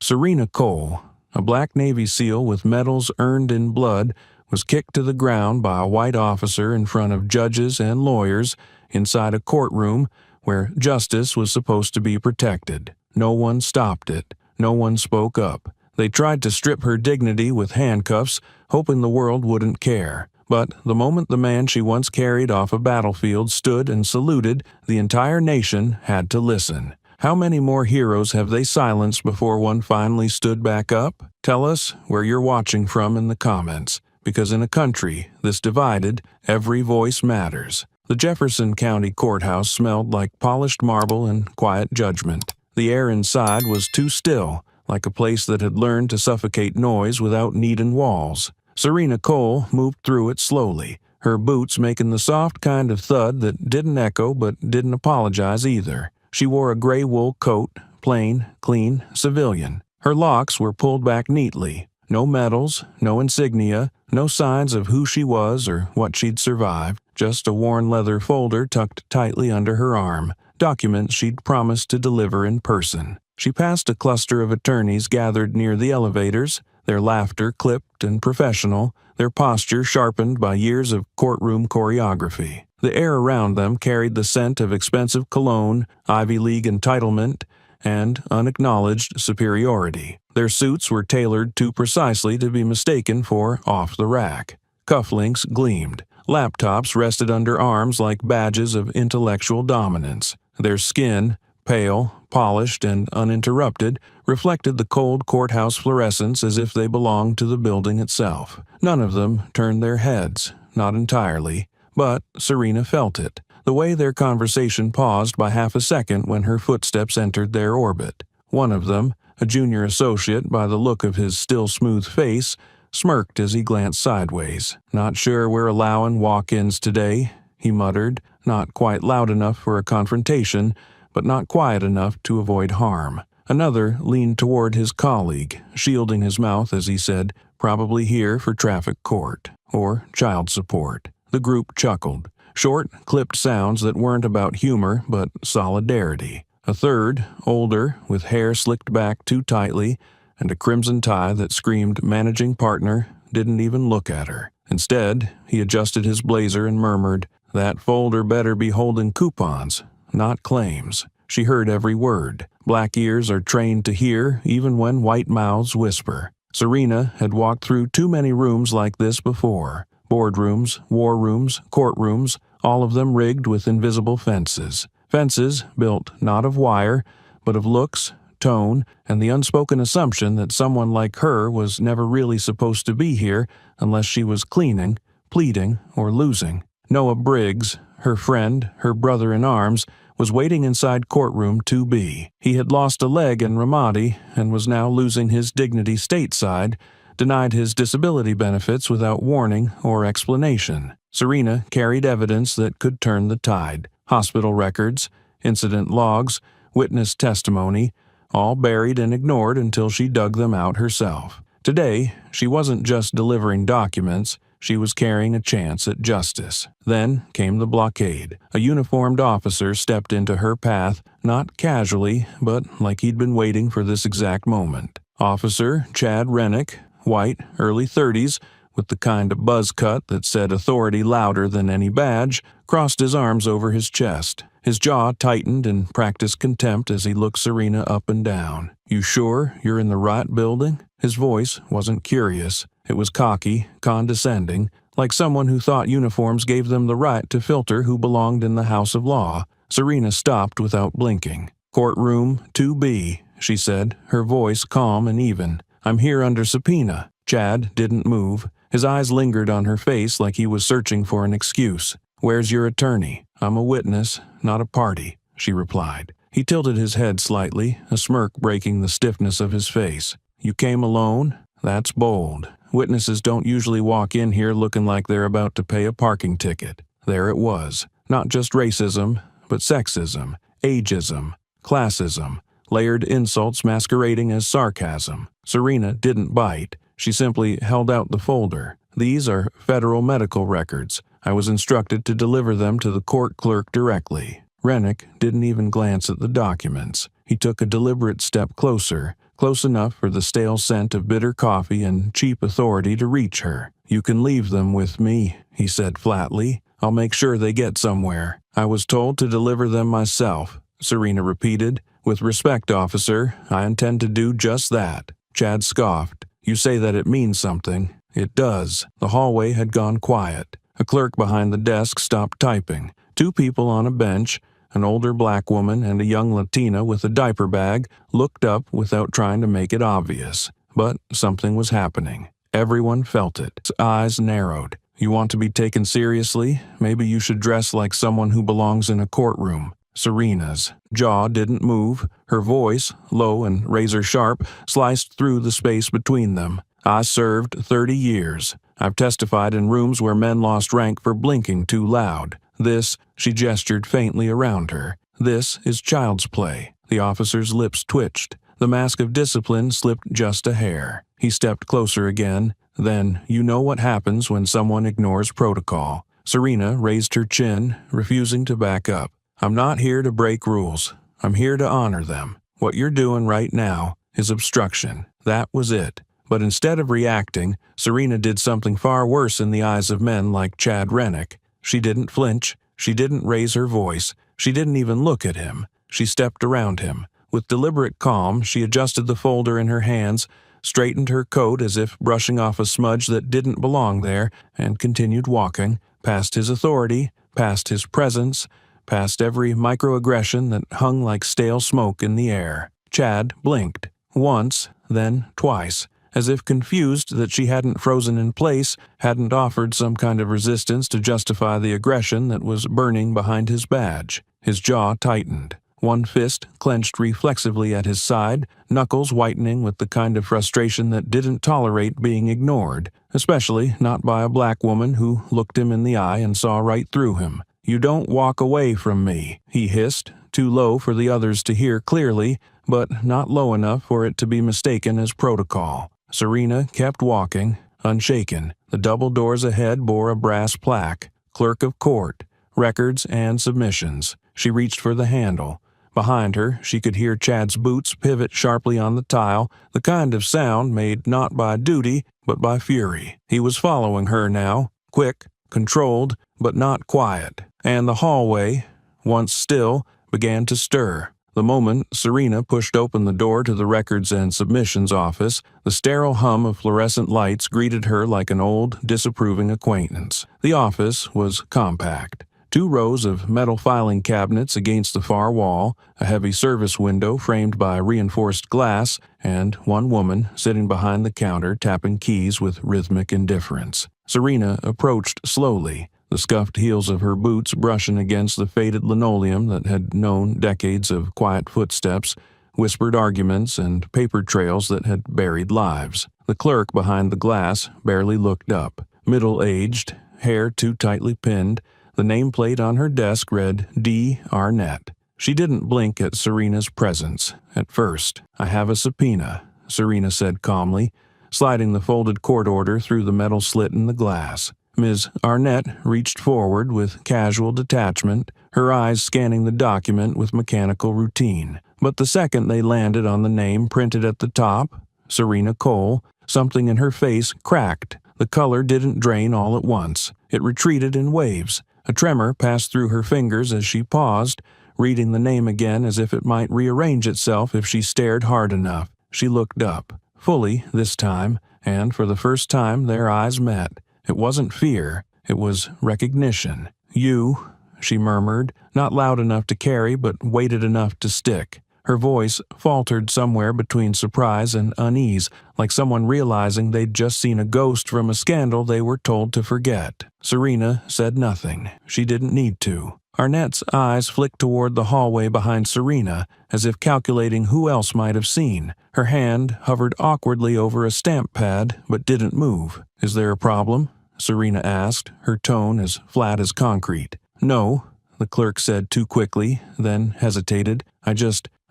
Serena Cole, a black Navy SEAL with medals earned in blood, was kicked to the ground by a white officer in front of judges and lawyers inside a courtroom where justice was supposed to be protected. No one stopped it. No one spoke up. They tried to strip her dignity with handcuffs, hoping the world wouldn't care. But the moment the man she once carried off a battlefield stood and saluted, the entire nation had to listen. How many more heroes have they silenced before one finally stood back up? Tell us where you're watching from in the comments, because in a country this divided, every voice matters. The Jefferson County Courthouse smelled like polished marble and quiet judgment. The air inside was too still, like a place that had learned to suffocate noise without needing walls. Serena Cole moved through it slowly, her boots making the soft kind of thud that didn't echo but didn't apologize either. She wore a gray wool coat, plain, clean, civilian. Her locks were pulled back neatly. No medals, no insignia, no signs of who she was or what she'd survived, just a worn leather folder tucked tightly under her arm, documents she'd promised to deliver in person. She passed a cluster of attorneys gathered near the elevators, their laughter clipped and professional, their posture sharpened by years of courtroom choreography. The air around them carried the scent of expensive cologne, Ivy League entitlement, and unacknowledged superiority. Their suits were tailored too precisely to be mistaken for off-the-rack. Cufflinks gleamed. Laptops rested under arms like badges of intellectual dominance. Their skin, pale, polished, and uninterrupted, reflected the cold courthouse fluorescence as if they belonged to the building itself. None of them turned their heads, not entirely, but Serena felt it, the way their conversation paused by half a second when her footsteps entered their orbit. One of them, a junior associate by the look of his still smooth face, smirked as he glanced sideways. "Not sure we're allowing walk-ins today," he muttered, not quite loud enough for a confrontation, but not quiet enough to avoid harm. Another leaned toward his colleague, shielding his mouth as he said, "Probably here for traffic court, or child support." The group chuckled. Short, clipped sounds that weren't about humor, but solidarity. A third, older, with hair slicked back too tightly, and a crimson tie that screamed managing partner, didn't even look at her. Instead, he adjusted his blazer and murmured, "That folder better be holding coupons, not claims." She heard every word. Black ears are trained to hear even when white mouths whisper. Serena had walked through too many rooms like this before. Boardrooms, war rooms, courtrooms, all of them rigged with invisible fences. Fences built not of wire, but of looks, tone, and the unspoken assumption that someone like her was never really supposed to be here unless she was cleaning, pleading, or losing. Noah Briggs, her friend, her brother in arms, was waiting inside courtroom 2B. He had lost a leg in Ramadi and was now losing his dignity stateside, denied his disability benefits without warning or explanation. Serena carried evidence that could turn the tide. Hospital records, incident logs, witness testimony, all buried and ignored until she dug them out herself. Today, she wasn't just delivering documents, she was carrying a chance at justice. Then came the blockade. A uniformed officer stepped into her path, not casually, but like he'd been waiting for this exact moment. Officer Chad Rennick, white, early 30s, with the kind of buzz cut that said authority louder than any badge, crossed his arms over his chest. His jaw tightened in practiced contempt as he looked Serena up and down. "You sure you're in the right building?" His voice wasn't curious. It was cocky, condescending, like someone who thought uniforms gave them the right to filter who belonged in the house of law. Serena stopped without blinking. "Courtroom 2B, she said, her voice calm and even. "I'm here under subpoena." Chad didn't move. His eyes lingered on her face like he was searching for an excuse. "Where's your attorney?" "I'm a witness, not a party," she replied. He tilted his head slightly, a smirk breaking the stiffness of his face. "You came alone? That's bold. Witnesses don't usually walk in here looking like they're about to pay a parking ticket." There it was. Not just racism, but sexism, ageism, classism, layered insults masquerading as sarcasm. Serena didn't bite. She simply held out the folder. "These are federal medical records. I was instructed to deliver them to the court clerk directly." Rennick didn't even glance at the documents. He took a deliberate step closer, close enough for the stale scent of bitter coffee and cheap authority to reach her. "You can leave them with me," he said flatly. "I'll make sure they get somewhere." "I was told to deliver them myself," Serena repeated. "With respect, officer, I intend to do just that." Chad scoffed. "You say that it means something." "It does." The hallway had gone quiet. A clerk behind the desk stopped typing. Two people on a bench, an older black woman and a young Latina with a diaper bag, looked up without trying to make it obvious. But something was happening. Everyone felt it. His eyes narrowed. "You want to be taken seriously? Maybe you should dress like someone who belongs in a courtroom." Serena's jaw didn't move. Her voice, low and razor-sharp, sliced through the space between them. "I served 30 years. I've testified in rooms where men lost rank for blinking too loud. This," she gestured faintly around her, "this is child's play." The officer's lips twitched. The mask of discipline slipped just a hair. He stepped closer again. "Then, you know what happens when someone ignores protocol." Serena raised her chin, refusing to back up. "I'm not here to break rules. I'm here to honor them. What you're doing right now is obstruction." That was it. But instead of reacting, Serena did something far worse in the eyes of men like Chad Rennick. She didn't flinch. She didn't raise her voice. She didn't even look at him. She stepped around him. With deliberate calm, she adjusted the folder in her hands, straightened her coat as if brushing off a smudge that didn't belong there, and continued walking, past his authority, past his presence, past every microaggression that hung like stale smoke in the air. Chad blinked. Once, then twice. As if confused that she hadn't frozen in place, hadn't offered some kind of resistance to justify the aggression that was burning behind his badge. His jaw tightened. One fist clenched reflexively at his side, knuckles whitening with the kind of frustration that didn't tolerate being ignored, especially not by a black woman who looked him in the eye and saw right through him. "You don't walk away from me," he hissed, too low for the others to hear clearly, but not low enough for it to be mistaken as protocol. Serena kept walking, unshaken. The double doors ahead bore a brass plaque, "Clerk of Court, Records and Submissions." She reached for the handle. Behind her, she could hear Chad's boots pivot sharply on the tile, the kind of sound made not by duty, but by fury. He was following her now, quick, controlled, but not quiet. And the hallway, once still, began to stir. The moment Serena pushed open the door to the Records and Submissions office, the sterile hum of fluorescent lights greeted her like an old, disapproving acquaintance. The office was compact. 2 rows of metal filing cabinets against the far wall, a heavy service window framed by reinforced glass, and one woman sitting behind the counter tapping keys with rhythmic indifference. Serena approached slowly, the scuffed heels of her boots brushing against the faded linoleum that had known decades of quiet footsteps, whispered arguments, and paper trails that had buried lives. The clerk behind the glass barely looked up. Middle-aged, hair too tightly pinned, the nameplate on her desk read D. Arnett. She didn't blink at Serena's presence at first. "I have a subpoena," Serena said calmly, sliding the folded court order through the metal slit in the glass. Ms. Arnett reached forward with casual detachment, her eyes scanning the document with mechanical routine. But the second they landed on the name printed at the top, Serena Cole, something in her face cracked. The color didn't drain all at once. It retreated in waves. A tremor passed through her fingers as she paused, reading the name again as if it might rearrange itself if she stared hard enough. She looked up, fully this time, and for the first time their eyes met. It wasn't fear, it was recognition. "You," she murmured, not loud enough to carry but weighted enough to stick. Her voice faltered somewhere between surprise and unease, like someone realizing they'd just seen a ghost from a scandal they were told to forget. Serena said nothing. She didn't need to. Arnett's eyes flicked toward the hallway behind Serena, as if calculating who else might have seen. Her hand hovered awkwardly over a stamp pad, but didn't move. "Is there a problem?" Serena asked, her tone as flat as concrete. "No," the clerk said too quickly, then hesitated.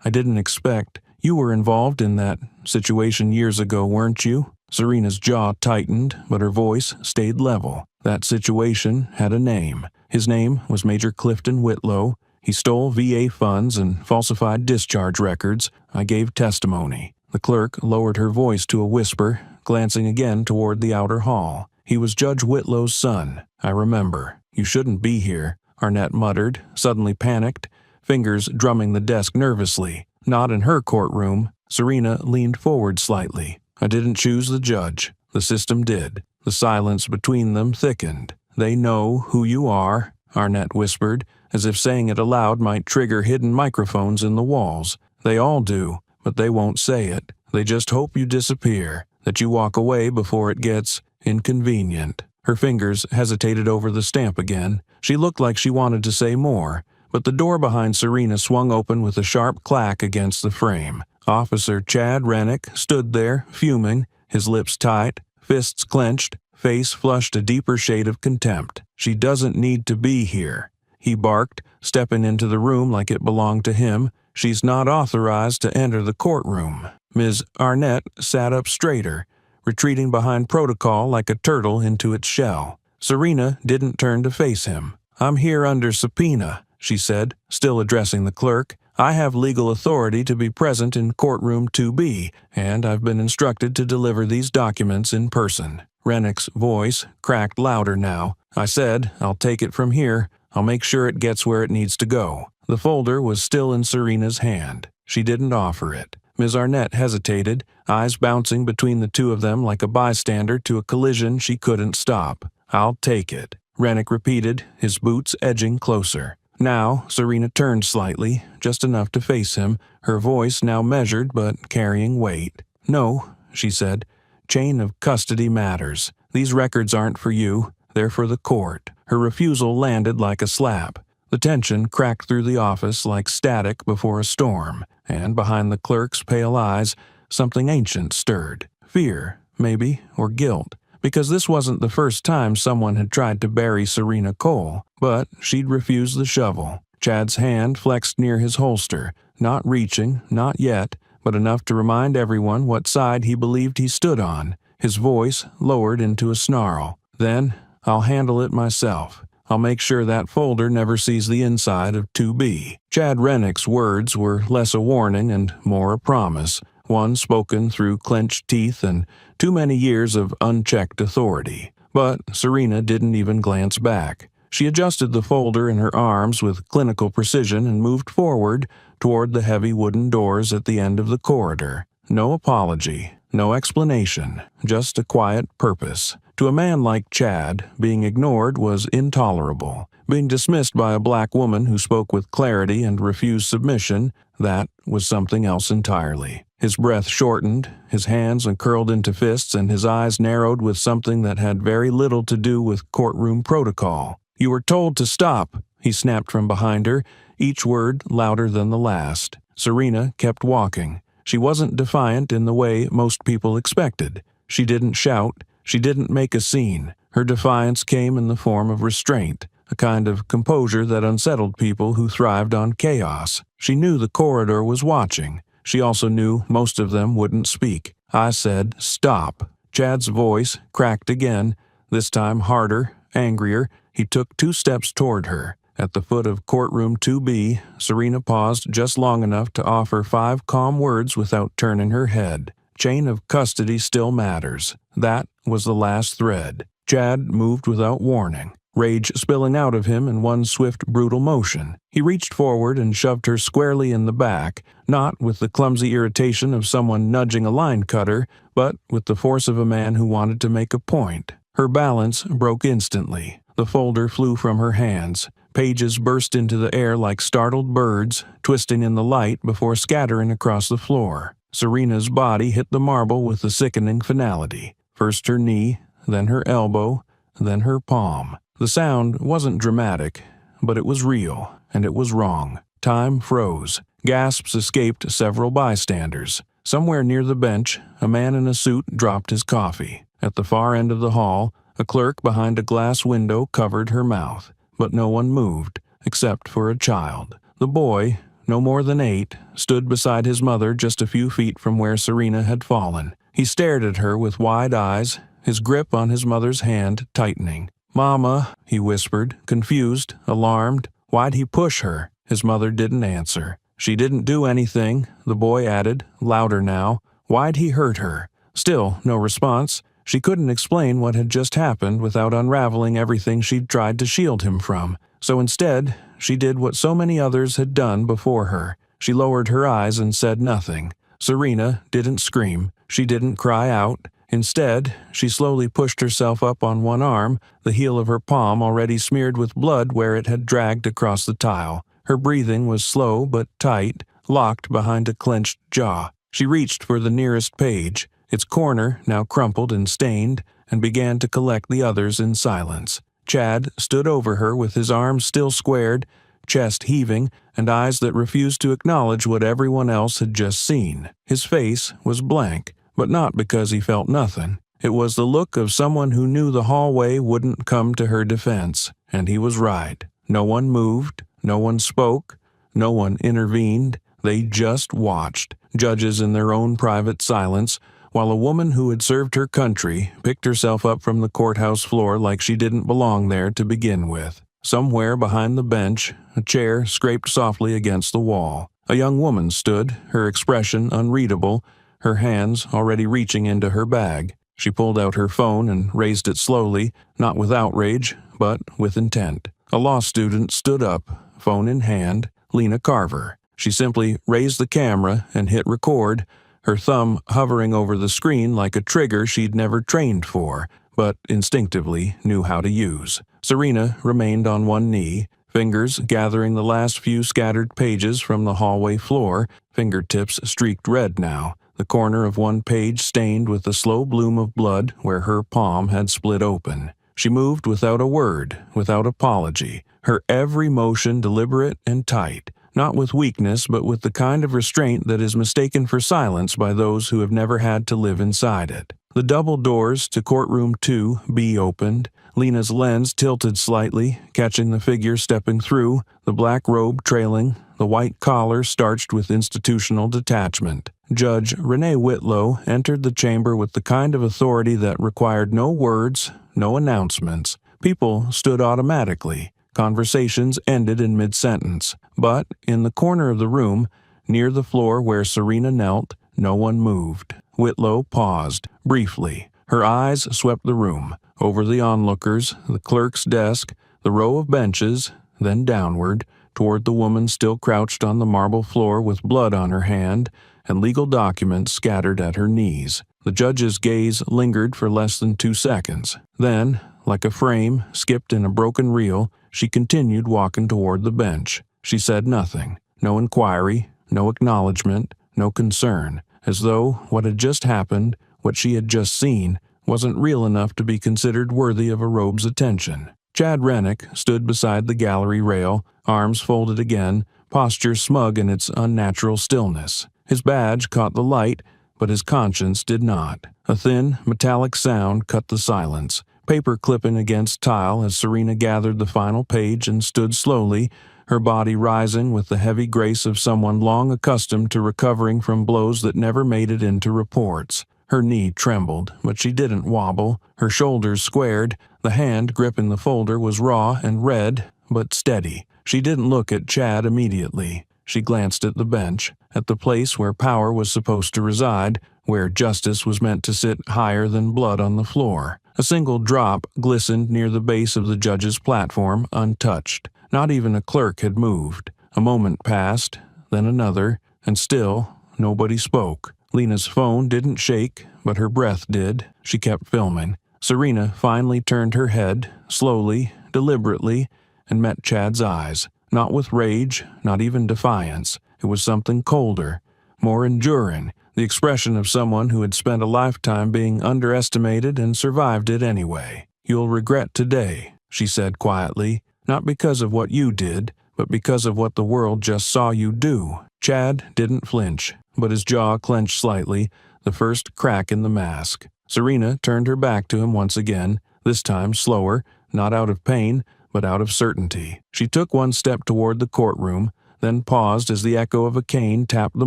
I didn't expect. You were involved in that situation years ago, weren't you?" Serena's jaw tightened, but her voice stayed level. That situation had a name. His name was Major Clifton Whitlow. He stole VA funds and falsified discharge records. I gave testimony. The clerk lowered her voice to a whisper, glancing again toward the outer hall. "He was Judge Whitlow's son, I remember. You shouldn't be here," Arnett muttered, suddenly panicked, fingers drumming the desk nervously. "Not in her courtroom." Serena leaned forward slightly. "I didn't choose the judge. The system did." The silence between them thickened. "They know who you are," Arnett whispered, as if saying it aloud might trigger hidden microphones in the walls. "They all do, but they won't say it. They just hope you disappear, that you walk away before it gets inconvenient." Her fingers hesitated over the stamp again. She looked like she wanted to say more, but the door behind Serena swung open with a sharp clack against the frame. Officer Chad Rennick stood there, fuming, his lips tight, fists clenched, face flushed a deeper shade of contempt. "She doesn't need to be here," he barked, stepping into the room like it belonged to him. "She's not authorized to enter the courtroom." Ms. Arnett sat up straighter, retreating behind protocol like a turtle into its shell. Serena didn't turn to face him. "I'm here under subpoena," she said, still addressing the clerk. "I have legal authority to be present in courtroom 2B, and I've been instructed to deliver these documents in person." Rennick's voice cracked louder now. "I said, I'll take it from here. I'll make sure it gets where it needs to go." The folder was still in Serena's hand. She didn't offer it. Ms. Arnett hesitated, eyes bouncing between the two of them like a bystander to a collision she couldn't stop. "I'll take it," Rennick repeated, his boots edging closer. Now, Serena turned slightly, just enough to face him, her voice now measured but carrying weight. "No," she said. "Chain of custody matters. These records aren't for you. They're for the court." Her refusal landed like a slap. The tension cracked through the office like static before a storm, and behind the clerk's pale eyes, something ancient stirred. Fear, maybe, or guilt. Because this wasn't the first time someone had tried to bury Serena Cole, but she'd refused the shovel. Chad's hand flexed near his holster, not reaching, not yet, but enough to remind everyone what side he believed he stood on. His voice lowered into a snarl. "Then, I'll handle it myself. I'll make sure that folder never sees the inside of 2B. Chad Rennick's words were less a warning and more a promise, one spoken through clenched teeth and too many years of unchecked authority. But Serena didn't even glance back. She adjusted the folder in her arms with clinical precision and moved forward toward the heavy wooden doors at the end of the corridor. No apology, no explanation, just a quiet purpose. To a man like Chad, being ignored was intolerable. Being dismissed by a black woman who spoke with clarity and refused submission, that was something else entirely. His breath shortened, his hands uncurled into fists, and his eyes narrowed with something that had very little to do with courtroom protocol. "You were told to stop," he snapped from behind her, each word louder than the last. Serena kept walking. She wasn't defiant in the way most people expected. She didn't shout. She didn't make a scene. Her defiance came in the form of restraint, a kind of composure that unsettled people who thrived on chaos. She knew the corridor was watching. She also knew most of them wouldn't speak. "I said, stop." Chad's voice cracked again, this time harder, angrier. He took 2 steps toward her. At the foot of courtroom 2B, Serena paused just long enough to offer 5 calm words without turning her head. Chain of custody still matters. That was the last thread. Chad moved without warning, rage spilling out of him in one swift, brutal motion. He reached forward and shoved her squarely in the back, not with the clumsy irritation of someone nudging a line cutter, but with the force of a man who wanted to make a point. Her balance broke instantly. The folder flew from her hands. Pages burst into the air like startled birds, twisting in the light before scattering across the floor. Serena's body hit the marble with a sickening finality. First her knee, then her elbow, then her palm. The sound wasn't dramatic, but it was real, and it was wrong. Time froze. Gasps escaped several bystanders. Somewhere near the bench, a man in a suit dropped his coffee. At the far end of the hall, a clerk behind a glass window covered her mouth, but no one moved, except for a child. The boy, no more than 8, stood beside his mother just a few feet from where Serena had fallen. He stared at her with wide eyes, his grip on his mother's hand tightening. "Mama," he whispered, confused, alarmed. Why'd he push her? His mother didn't answer. "She didn't do anything," the boy added, louder now. Why'd he hurt her? Still, no response. She couldn't explain what had just happened without unraveling everything she'd tried to shield him from. So instead, she did what so many others had done before her. She lowered her eyes and said nothing. Serena didn't scream. She didn't cry out. Instead, she slowly pushed herself up on one arm, the heel of her palm already smeared with blood where it had dragged across the tile. Her breathing was slow but tight, locked behind a clenched jaw. She reached for the nearest page, its corner now crumpled and stained, and began to collect the others in silence. Chad stood over her with his arms still squared, chest heaving, and eyes that refused to acknowledge what everyone else had just seen. His face was blank, but not because he felt nothing. It was the look of someone who knew the hallway wouldn't come to her defense, and he was right. No one moved, no one spoke, no one intervened. They just watched, judges in their own private silence, while a woman who had served her country picked herself up from the courthouse floor like she didn't belong there to begin with. Somewhere behind the bench, a chair scraped softly against the wall. A young woman stood, her expression unreadable, her hands already reaching into her bag. She pulled out her phone and raised it slowly, not with outrage, but with intent. A law student stood up, phone in hand, Lena Carver. She simply raised the camera and hit record, her thumb hovering over the screen like a trigger she'd never trained for, but instinctively knew how to use. Serena remained on one knee, fingers gathering the last few scattered pages from the hallway floor, fingertips streaked red now, the corner of one page stained with the slow bloom of blood where her palm had split open. She moved without a word, without apology, her every motion deliberate and tight, not with weakness but with the kind of restraint that is mistaken for silence by those who have never had to live inside it. The double doors to courtroom 2B opened. Lena's lens tilted slightly, catching the figure stepping through, the black robe trailing, the white collar starched with institutional detachment. Judge Renee Whitlow entered the chamber with the kind of authority that required no words, no announcements. People stood automatically. Conversations ended in mid-sentence. But in the corner of the room, near the floor where Serena knelt, no one moved. Whitlow paused, briefly. Her eyes swept the room, over the onlookers, the clerk's desk, the row of benches, then downward, toward the woman still crouched on the marble floor with blood on her hand and legal documents scattered at her knees. The judge's gaze lingered for less than 2 seconds. Then, like a frame skipped in a broken reel, she continued walking toward the bench. She said nothing. No inquiry, no acknowledgement, no concern, as though what had just happened, what she had just seen, wasn't real enough to be considered worthy of a robe's attention. Chad Rennick stood beside the gallery rail, arms folded again, posture smug in its unnatural stillness. His badge caught the light, but his conscience did not. A thin, metallic sound cut the silence, paper clipping against tile as Serena gathered the final page and stood slowly, her body rising with the heavy grace of someone long accustomed to recovering from blows that never made it into reports. Her knee trembled, but she didn't wobble, her shoulders squared, the hand gripping the folder was raw and red, but steady. She didn't look at Chad immediately. She glanced at the bench, at the place where power was supposed to reside, where justice was meant to sit higher than blood on the floor. A single drop glistened near the base of the judge's platform, untouched. Not even a clerk had moved. A moment passed, then another, and still nobody spoke. Lena's phone didn't shake, but her breath did. She kept filming. Serena finally turned her head, slowly, deliberately, and met Chad's eyes. Not with rage, not even defiance. It was something colder, more enduring, the expression of someone who had spent a lifetime being underestimated and survived it anyway. "You'll regret today," she said quietly, "not because of what you did, but because of what the world just saw you do." Chad didn't flinch, but his jaw clenched slightly, the first crack in the mask. Serena turned her back to him once again, this time slower, not out of pain, but out of certainty. She took one step toward the courtroom, then paused as the echo of a cane tapped the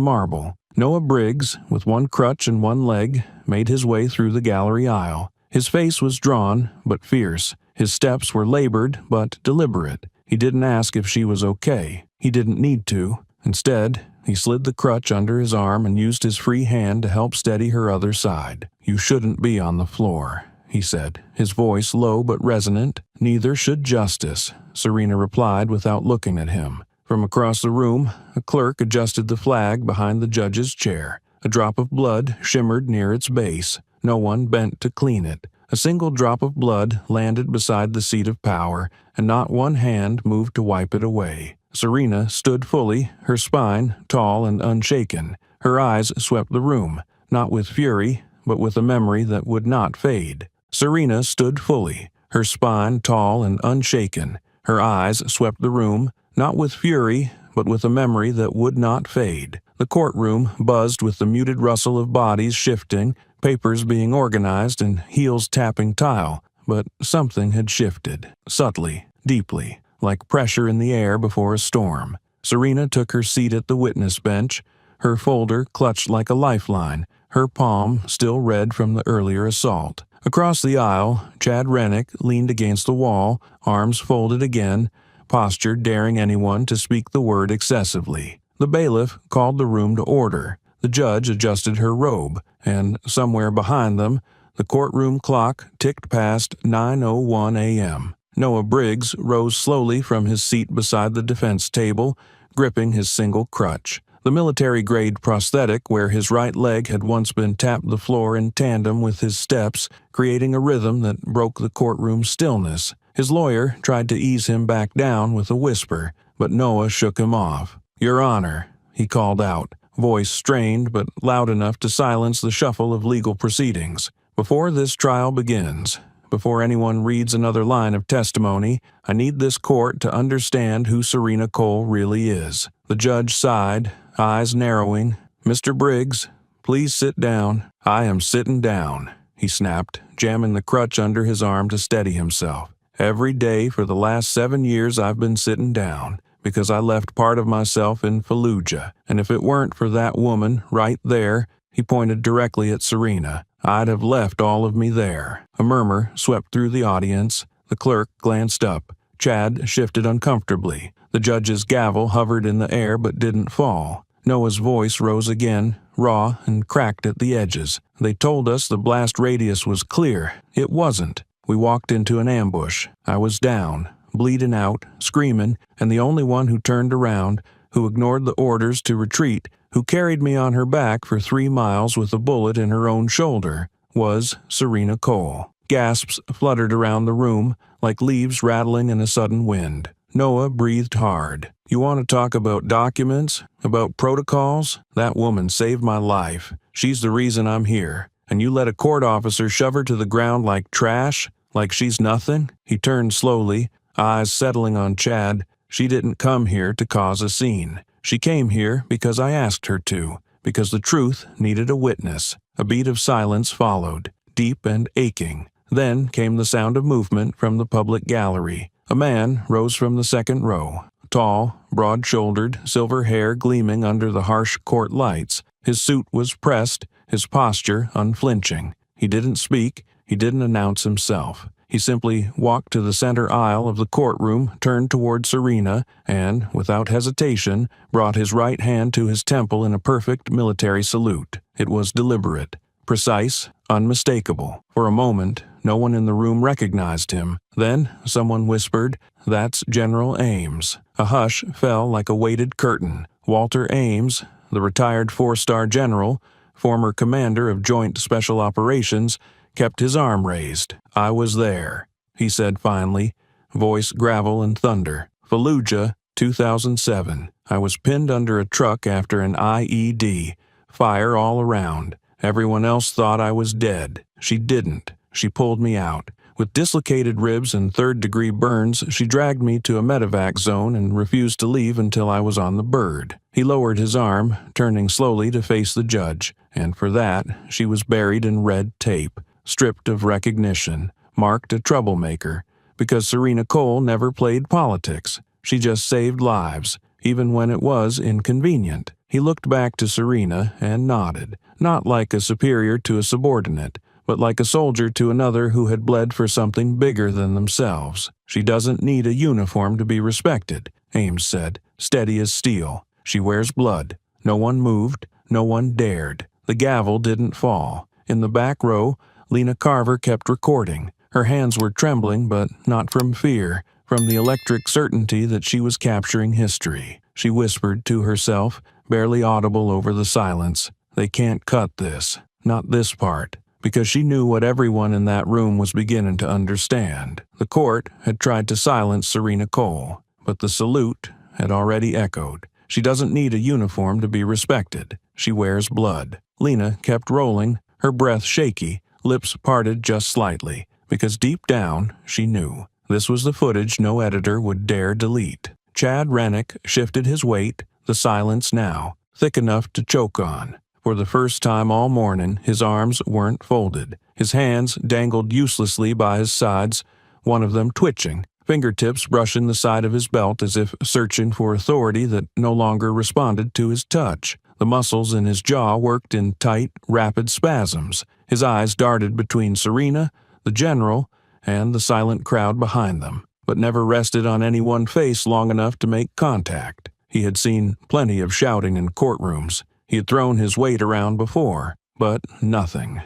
marble. Noah Briggs, with one crutch and one leg, made his way through the gallery aisle. His face was drawn, but fierce. His steps were labored, but deliberate. He didn't ask if she was okay. He didn't need to. Instead, He slid the crutch under his arm and used his free hand to help steady her other side. "You shouldn't be on the floor," he said, his voice low but resonant. "Neither should Justice," Serena replied without looking at him. From across the room, a clerk adjusted the flag behind the judge's chair. A drop of blood shimmered near its base. No one bent to clean it. A single drop of blood landed beside the seat of power, and not one hand moved to wipe it away. Serena stood fully, her spine tall and unshaken. Her eyes swept the room, not with fury, but with a memory that would not fade. Serena stood fully, her spine tall and unshaken. Her eyes swept the room, not with fury, but with a memory that would not fade. The courtroom buzzed with the muted rustle of bodies shifting, papers being organized, and heels tapping tile. But something had shifted, subtly, deeply, like pressure in the air before a storm. Serena took her seat at the witness bench, her folder clutched like a lifeline, her palm still red from the earlier assault. Across the aisle, Chad Rennick leaned against the wall, arms folded again, posture daring anyone to speak the word excessively. The bailiff called the room to order. The judge adjusted her robe, and somewhere behind them, the courtroom clock ticked past 9:01 a.m. Noah Briggs rose slowly from his seat beside the defense table, gripping his single crutch. The military-grade prosthetic where his right leg had once been tapped the floor in tandem with his steps, creating a rhythm that broke the courtroom stillness. His lawyer tried to ease him back down with a whisper, but Noah shook him off. "Your Honor," he called out, voice strained but loud enough to silence the shuffle of legal proceedings. "Before this trial begins, before anyone reads another line of testimony, I need this court to understand who Serena Cole really is." The judge sighed, eyes narrowing. "Mr. Briggs, please sit down." "I am sitting down," he snapped, jamming the crutch under his arm to steady himself. "Every day for the last 7 years I've been sitting down, because I left part of myself in Fallujah, and if it weren't for that woman right there," he pointed directly at Serena, "I'd have left all of me there." A murmur swept through the audience. The clerk glanced up. Chad shifted uncomfortably. The judge's gavel hovered in the air but didn't fall. Noah's voice rose again, raw and cracked at the edges. "They told us the blast radius was clear. It wasn't. We walked into an ambush. I was down, bleeding out, screaming, and the only one who turned around, who ignored the orders to retreat, who carried me on her back for 3 miles with a bullet in her own shoulder, was Serena Cole." Gasps fluttered around the room, like leaves rattling in a sudden wind. Noah breathed hard. "You want to talk about documents? About protocols? That woman saved my life. She's the reason I'm here. And you let a court officer shove her to the ground like trash? Like she's nothing?" He turned slowly, eyes settling on Chad. "She didn't come here to cause a scene. She came here because I asked her to, because the truth needed a witness." A beat of silence followed, deep and aching. Then came the sound of movement from the public gallery. A man rose from the second row, tall, broad-shouldered, silver hair gleaming under the harsh court lights. His suit was pressed, his posture unflinching. He didn't speak, he didn't announce himself. He simply walked to the center aisle of the courtroom, turned toward Serena, and, without hesitation, brought his right hand to his temple in a perfect military salute. It was deliberate, precise, unmistakable. For a moment, no one in the room recognized him. Then someone whispered, "That's General Ames." A hush fell like a weighted curtain. Walter Ames, the retired 4-star general, former commander of Joint Special Operations, kept his arm raised. "I was there," he said finally, voice gravel and thunder. "Fallujah, 2007. I was pinned under a truck after an IED. Fire all around. Everyone else thought I was dead. She didn't. She pulled me out. With dislocated ribs and third-degree burns, she dragged me to a medevac zone and refused to leave until I was on the bird." He lowered his arm, turning slowly to face the judge, and for that, she was buried in red tape, stripped of recognition, marked a troublemaker, because Serena Cole never played politics. She just saved lives, even when it was inconvenient. He looked back to Serena and nodded, not like a superior to a subordinate, but like a soldier to another who had bled for something bigger than themselves. "She doesn't need a uniform to be respected," Ames said, steady as steel. "She wears blood, No one moved, no one dared. The gavel didn't fall. In the back row, Lena Carver kept recording. Her hands were trembling, but not from fear, from the electric certainty that she was capturing history. She whispered to herself, barely audible over the silence, "They can't cut this. Not this part." Because she knew what everyone in that room was beginning to understand. The court had tried to silence Serena Cole, but the salute had already echoed. She doesn't need a uniform to be respected. She wears blood. Lena kept rolling, her breath shaky, lips parted just slightly, because deep down she knew. This was the footage no editor would dare delete. Chad Rennick shifted his weight, the silence now, thick enough to choke on. For the first time all morning, his arms weren't folded. His hands dangled uselessly by his sides, one of them twitching, fingertips brushing the side of his belt as if searching for authority that no longer responded to his touch. The muscles in his jaw worked in tight, rapid spasms. His eyes darted between Serena, the general, and the silent crowd behind them, but never rested on any one face long enough to make contact. He had seen plenty of shouting in courtrooms. He had thrown his weight around before, but nothing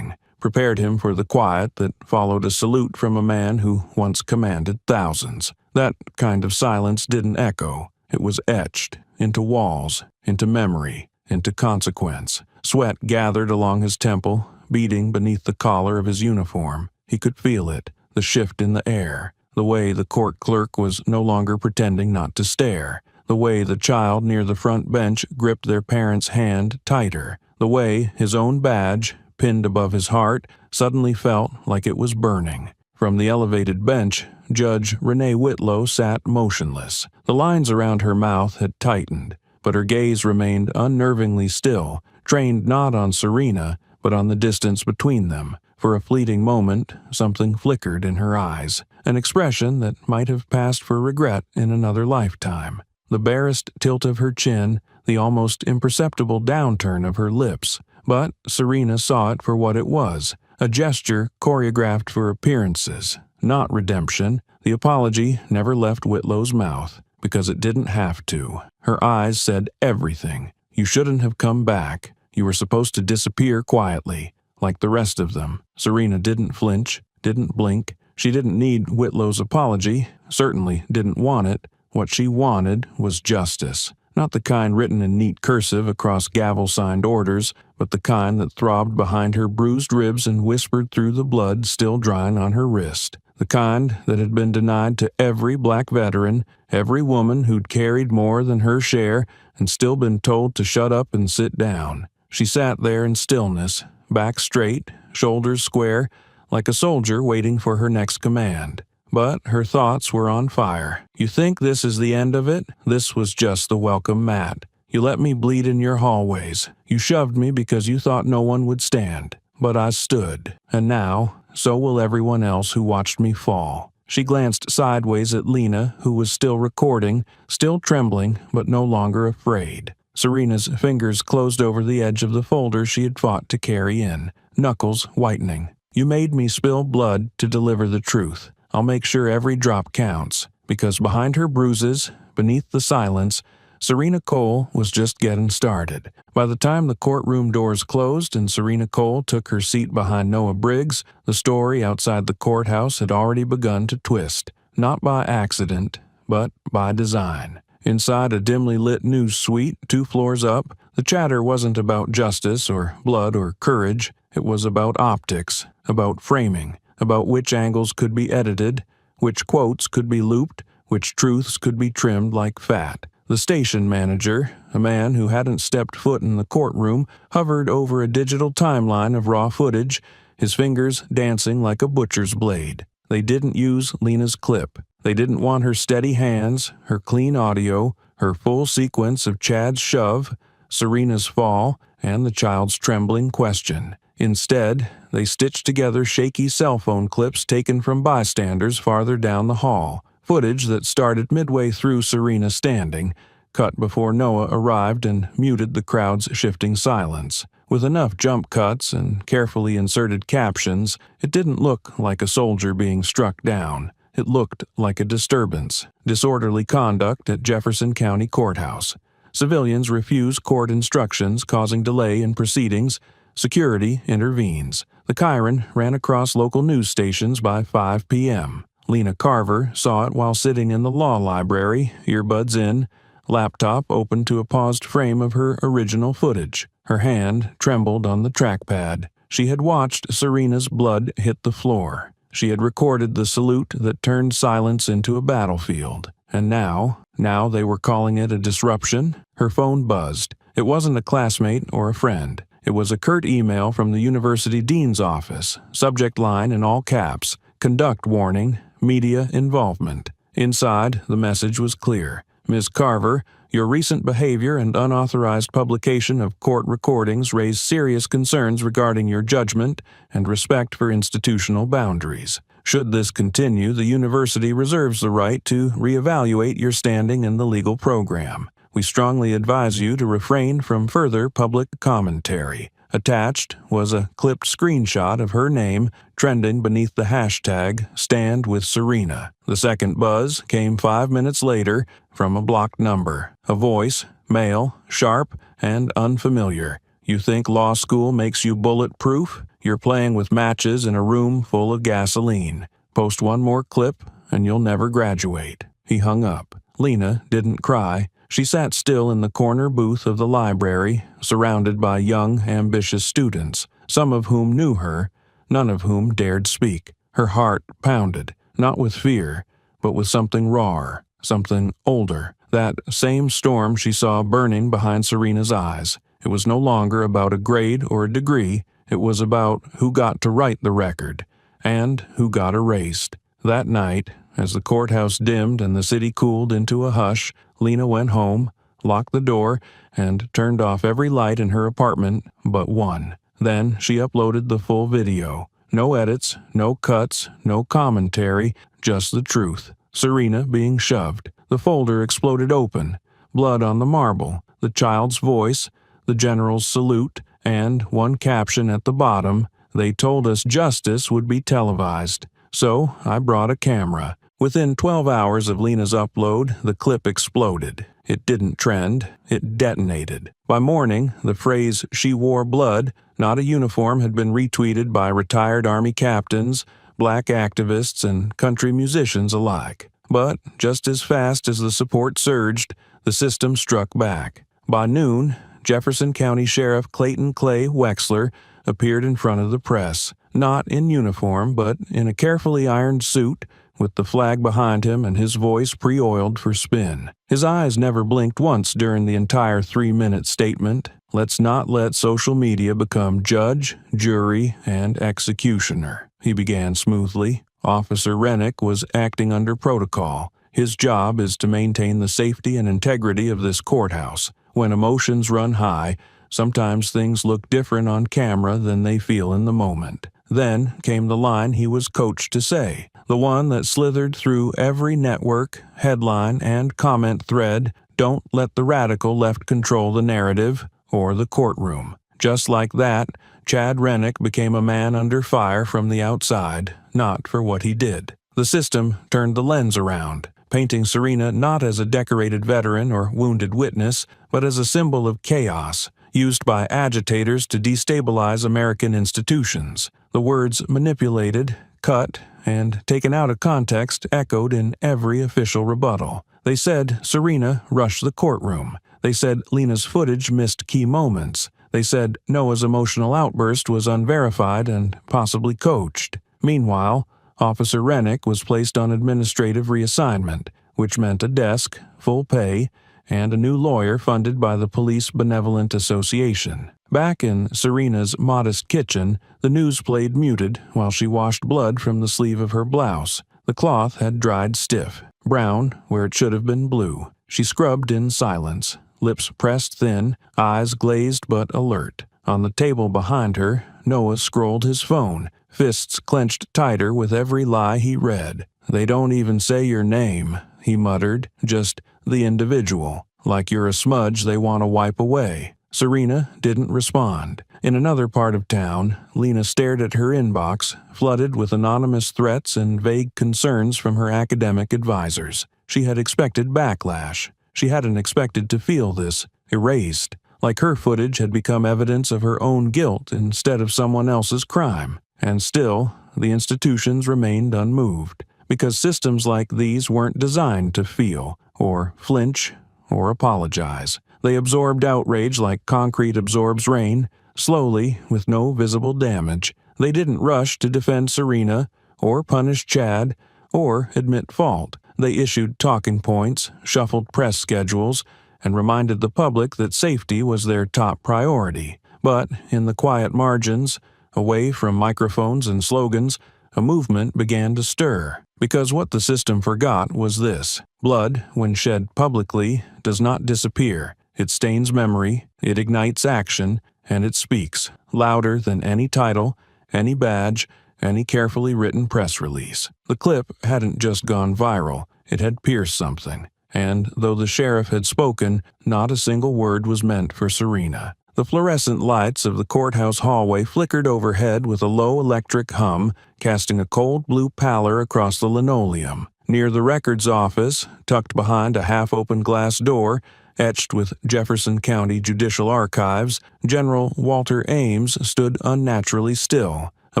prepared him for the quiet that followed a salute from a man who once commanded thousands. That kind of silence didn't echo. It was etched into walls, into memory, into consequence. Sweat gathered along his temple, beating beneath the collar of his uniform. He could feel it, the shift in the air, the way the court clerk was no longer pretending not to stare, the way the child near the front bench gripped their parent's hand tighter, the way his own badge, pinned above his heart, suddenly felt like it was burning. From the elevated bench, Judge Renee Whitlow sat motionless. The lines around her mouth had tightened, but her gaze remained unnervingly still, trained not on Serena, but on the distance between them. For a fleeting moment, something flickered in her eyes, an expression that might have passed for regret in another lifetime. The barest tilt of her chin, the almost imperceptible downturn of her lips. But Serena saw it for what it was, a gesture choreographed for appearances, not redemption. The apology never left Whitlow's mouth, because it didn't have to. Her eyes said everything. You shouldn't have come back. You were supposed to disappear quietly, like the rest of them. Serena didn't flinch, didn't blink. She didn't need Whitlow's apology, certainly didn't want it. What she wanted was justice. Not the kind written in neat cursive across gavel-signed orders, but the kind that throbbed behind her bruised ribs and whispered through the blood still drying on her wrist. The kind that had been denied to every black veteran, every woman who'd carried more than her share and still been told to shut up and sit down. She sat there in stillness, back straight, shoulders square, like a soldier waiting for her next command. But her thoughts were on fire. You think this is the end of it? This was just the welcome mat. You let me bleed in your hallways. You shoved me because you thought no one would stand. But I stood. And now, so will everyone else who watched me fall. She glanced sideways at Lena, who was still recording, still trembling, but no longer afraid. Serena's fingers closed over the edge of the folder she had fought to carry in, knuckles whitening. You made me spill blood to deliver the truth. I'll make sure every drop counts, because behind her bruises, beneath the silence, Serena Cole was just getting started. By the time the courtroom doors closed and Serena Cole took her seat behind Noah Briggs, the story outside the courthouse had already begun to twist, not by accident, but by design. Inside a dimly lit news suite 2 floors up, the chatter wasn't about justice or blood or courage. It was about optics, about framing, about which angles could be edited, which quotes could be looped, which truths could be trimmed like fat. The station manager, a man who hadn't stepped foot in the courtroom, hovered over a digital timeline of raw footage, his fingers dancing like a butcher's blade. They didn't use Lena's clip. They didn't want her steady hands, her clean audio, her full sequence of Chad's shove, Serena's fall, and the child's trembling question. Instead, they stitched together shaky cell phone clips taken from bystanders farther down the hall, footage that started midway through Serena standing, cut before Noah arrived and muted the crowd's shifting silence. With enough jump cuts and carefully inserted captions, it didn't look like a soldier being struck down. It looked like a disturbance, disorderly conduct at Jefferson County Courthouse. Civilians refuse court instructions, causing delay in proceedings. Security intervenes. The Chiron ran across local news stations by 5 p.m. Lena Carver saw it while sitting in the law library, earbuds in, laptop open to a paused frame of her original footage. Her hand trembled on the trackpad. She had watched Serena's blood hit the floor. She had recorded the salute that turned silence into a battlefield. And now they were calling it a disruption. Her phone buzzed. It wasn't a classmate or a friend. It was a curt email from the university dean's office. Subject line in all caps: conduct warning, media involvement. Inside, the message was clear. Ms. Carver, your recent behavior and unauthorized publication of court recordings raise serious concerns regarding your judgment and respect for institutional boundaries. Should this continue, the university reserves the right to reevaluate your standing in the legal program. We strongly advise you to refrain from further public commentary. Attached was a clipped screenshot of her name trending beneath the hashtag #StandWithSerena. The second buzz came 5 minutes later from a blocked number. A voice, male, sharp, and unfamiliar. You think law school makes you bulletproof? You're playing with matches in a room full of gasoline. Post one more clip and you'll never graduate. He hung up. Lena didn't cry. She sat still in the corner booth of the library, surrounded by young, ambitious students, some of whom knew her, none of whom dared speak. Her heart pounded, not with fear, but with something rawer, something older. That same storm she saw burning behind Serena's eyes. It was no longer about a grade or a degree. It was about who got to write the record, and who got erased. That night, as the courthouse dimmed and the city cooled into a hush, Lena went home, locked the door, and turned off every light in her apartment but one. Then she uploaded the full video. No edits, no cuts, no commentary, just the truth. Serena being shoved. The folder exploded open. Blood on the marble, the child's voice, the general's salute, and one caption at the bottom: "They told us justice would be televised." So I brought a camera. Within 12 hours of Lena's upload, the clip exploded. It didn't trend, it detonated. By morning, the phrase "she wore blood," not a uniform, had been retweeted by retired Army captains, black activists, and country musicians alike. But just as fast as the support surged, the system struck back. By noon, Jefferson County Sheriff Clayton Clay Wexler appeared in front of the press, not in uniform, but in a carefully ironed suit, with the flag behind him and his voice pre-oiled for spin. His eyes never blinked once during the entire 3-minute statement. "Let's not let social media become judge, jury, and executioner," he began smoothly. Officer Rennick was acting under protocol. His job is to maintain the safety and integrity of this courthouse. When emotions run high, sometimes things look different on camera than they feel in the moment. Then came the line he was coached to say, the one that slithered through every network, headline, and comment thread: "Don't let the radical left control the narrative or the courtroom." Just like that, Chad Rennick became a man under fire from the outside, not for what he did. The system turned the lens around, painting Serena not as a decorated veteran or wounded witness, but as a symbol of chaos, used by agitators to destabilize American institutions. The words manipulated, cut, and taken out of context echoed in every official rebuttal. They said Serena rushed the courtroom. They said Lena's footage missed key moments. They said Noah's emotional outburst was unverified and possibly coached. Meanwhile, Officer Rennick was placed on administrative reassignment, which meant a desk, full pay, and a new lawyer funded by the Police Benevolent Association. Back in Serena's modest kitchen, the news played muted while she washed blood from the sleeve of her blouse. The cloth had dried stiff, brown where it should have been blue. She scrubbed in silence, lips pressed thin, eyes glazed but alert. On the table behind her, Noah scrolled his phone, fists clenched tighter with every lie he read. "They don't even say your name," he muttered, "just the individual. Like you're a smudge they want to wipe away." Serena didn't respond. In another part of town, Lena stared at her inbox, flooded with anonymous threats and vague concerns from her academic advisors. She had expected backlash. She hadn't expected to feel this, erased, like her footage had become evidence of her own guilt instead of someone else's crime. And still, the institutions remained unmoved, because systems like these weren't designed to feel, or flinch, or apologize. They absorbed outrage like concrete absorbs rain, slowly, with no visible damage. They didn't rush to defend Serena, or punish Chad, or admit fault. They issued talking points, shuffled press schedules, and reminded the public that safety was their top priority. But in the quiet margins, away from microphones and slogans, a movement began to stir. Because what the system forgot was this: blood, when shed publicly, does not disappear. It stains memory, it ignites action, and it speaks, louder than any title, any badge, any carefully written press release. The clip hadn't just gone viral, it had pierced something. And though the sheriff had spoken, not a single word was meant for Serena. The fluorescent lights of the courthouse hallway flickered overhead with a low electric hum, casting a cold blue pallor across the linoleum. Near the records office, tucked behind a half-open glass door, etched with Jefferson County Judicial Archives, General Walter Ames stood unnaturally still, a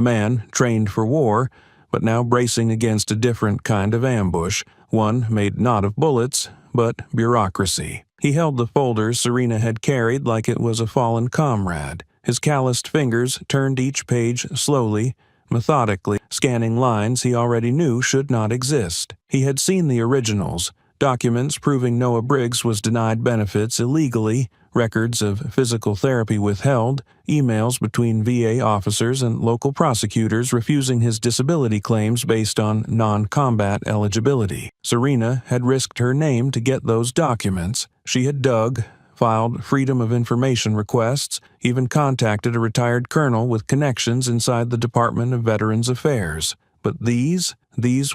man trained for war, but now bracing against a different kind of ambush, one made not of bullets, but bureaucracy. He held the folders Serena had carried like it was a fallen comrade. His calloused fingers turned each page slowly, methodically, scanning lines he already knew should not exist. He had seen the originals, documents proving Noah Briggs was denied benefits illegally, records of physical therapy withheld, emails between VA officers and local prosecutors refusing his disability claims based on non-combat eligibility. Serena had risked her name to get those documents. She had dug, filed Freedom of Information requests, even contacted a retired colonel with connections inside the Department of Veterans Affairs. But these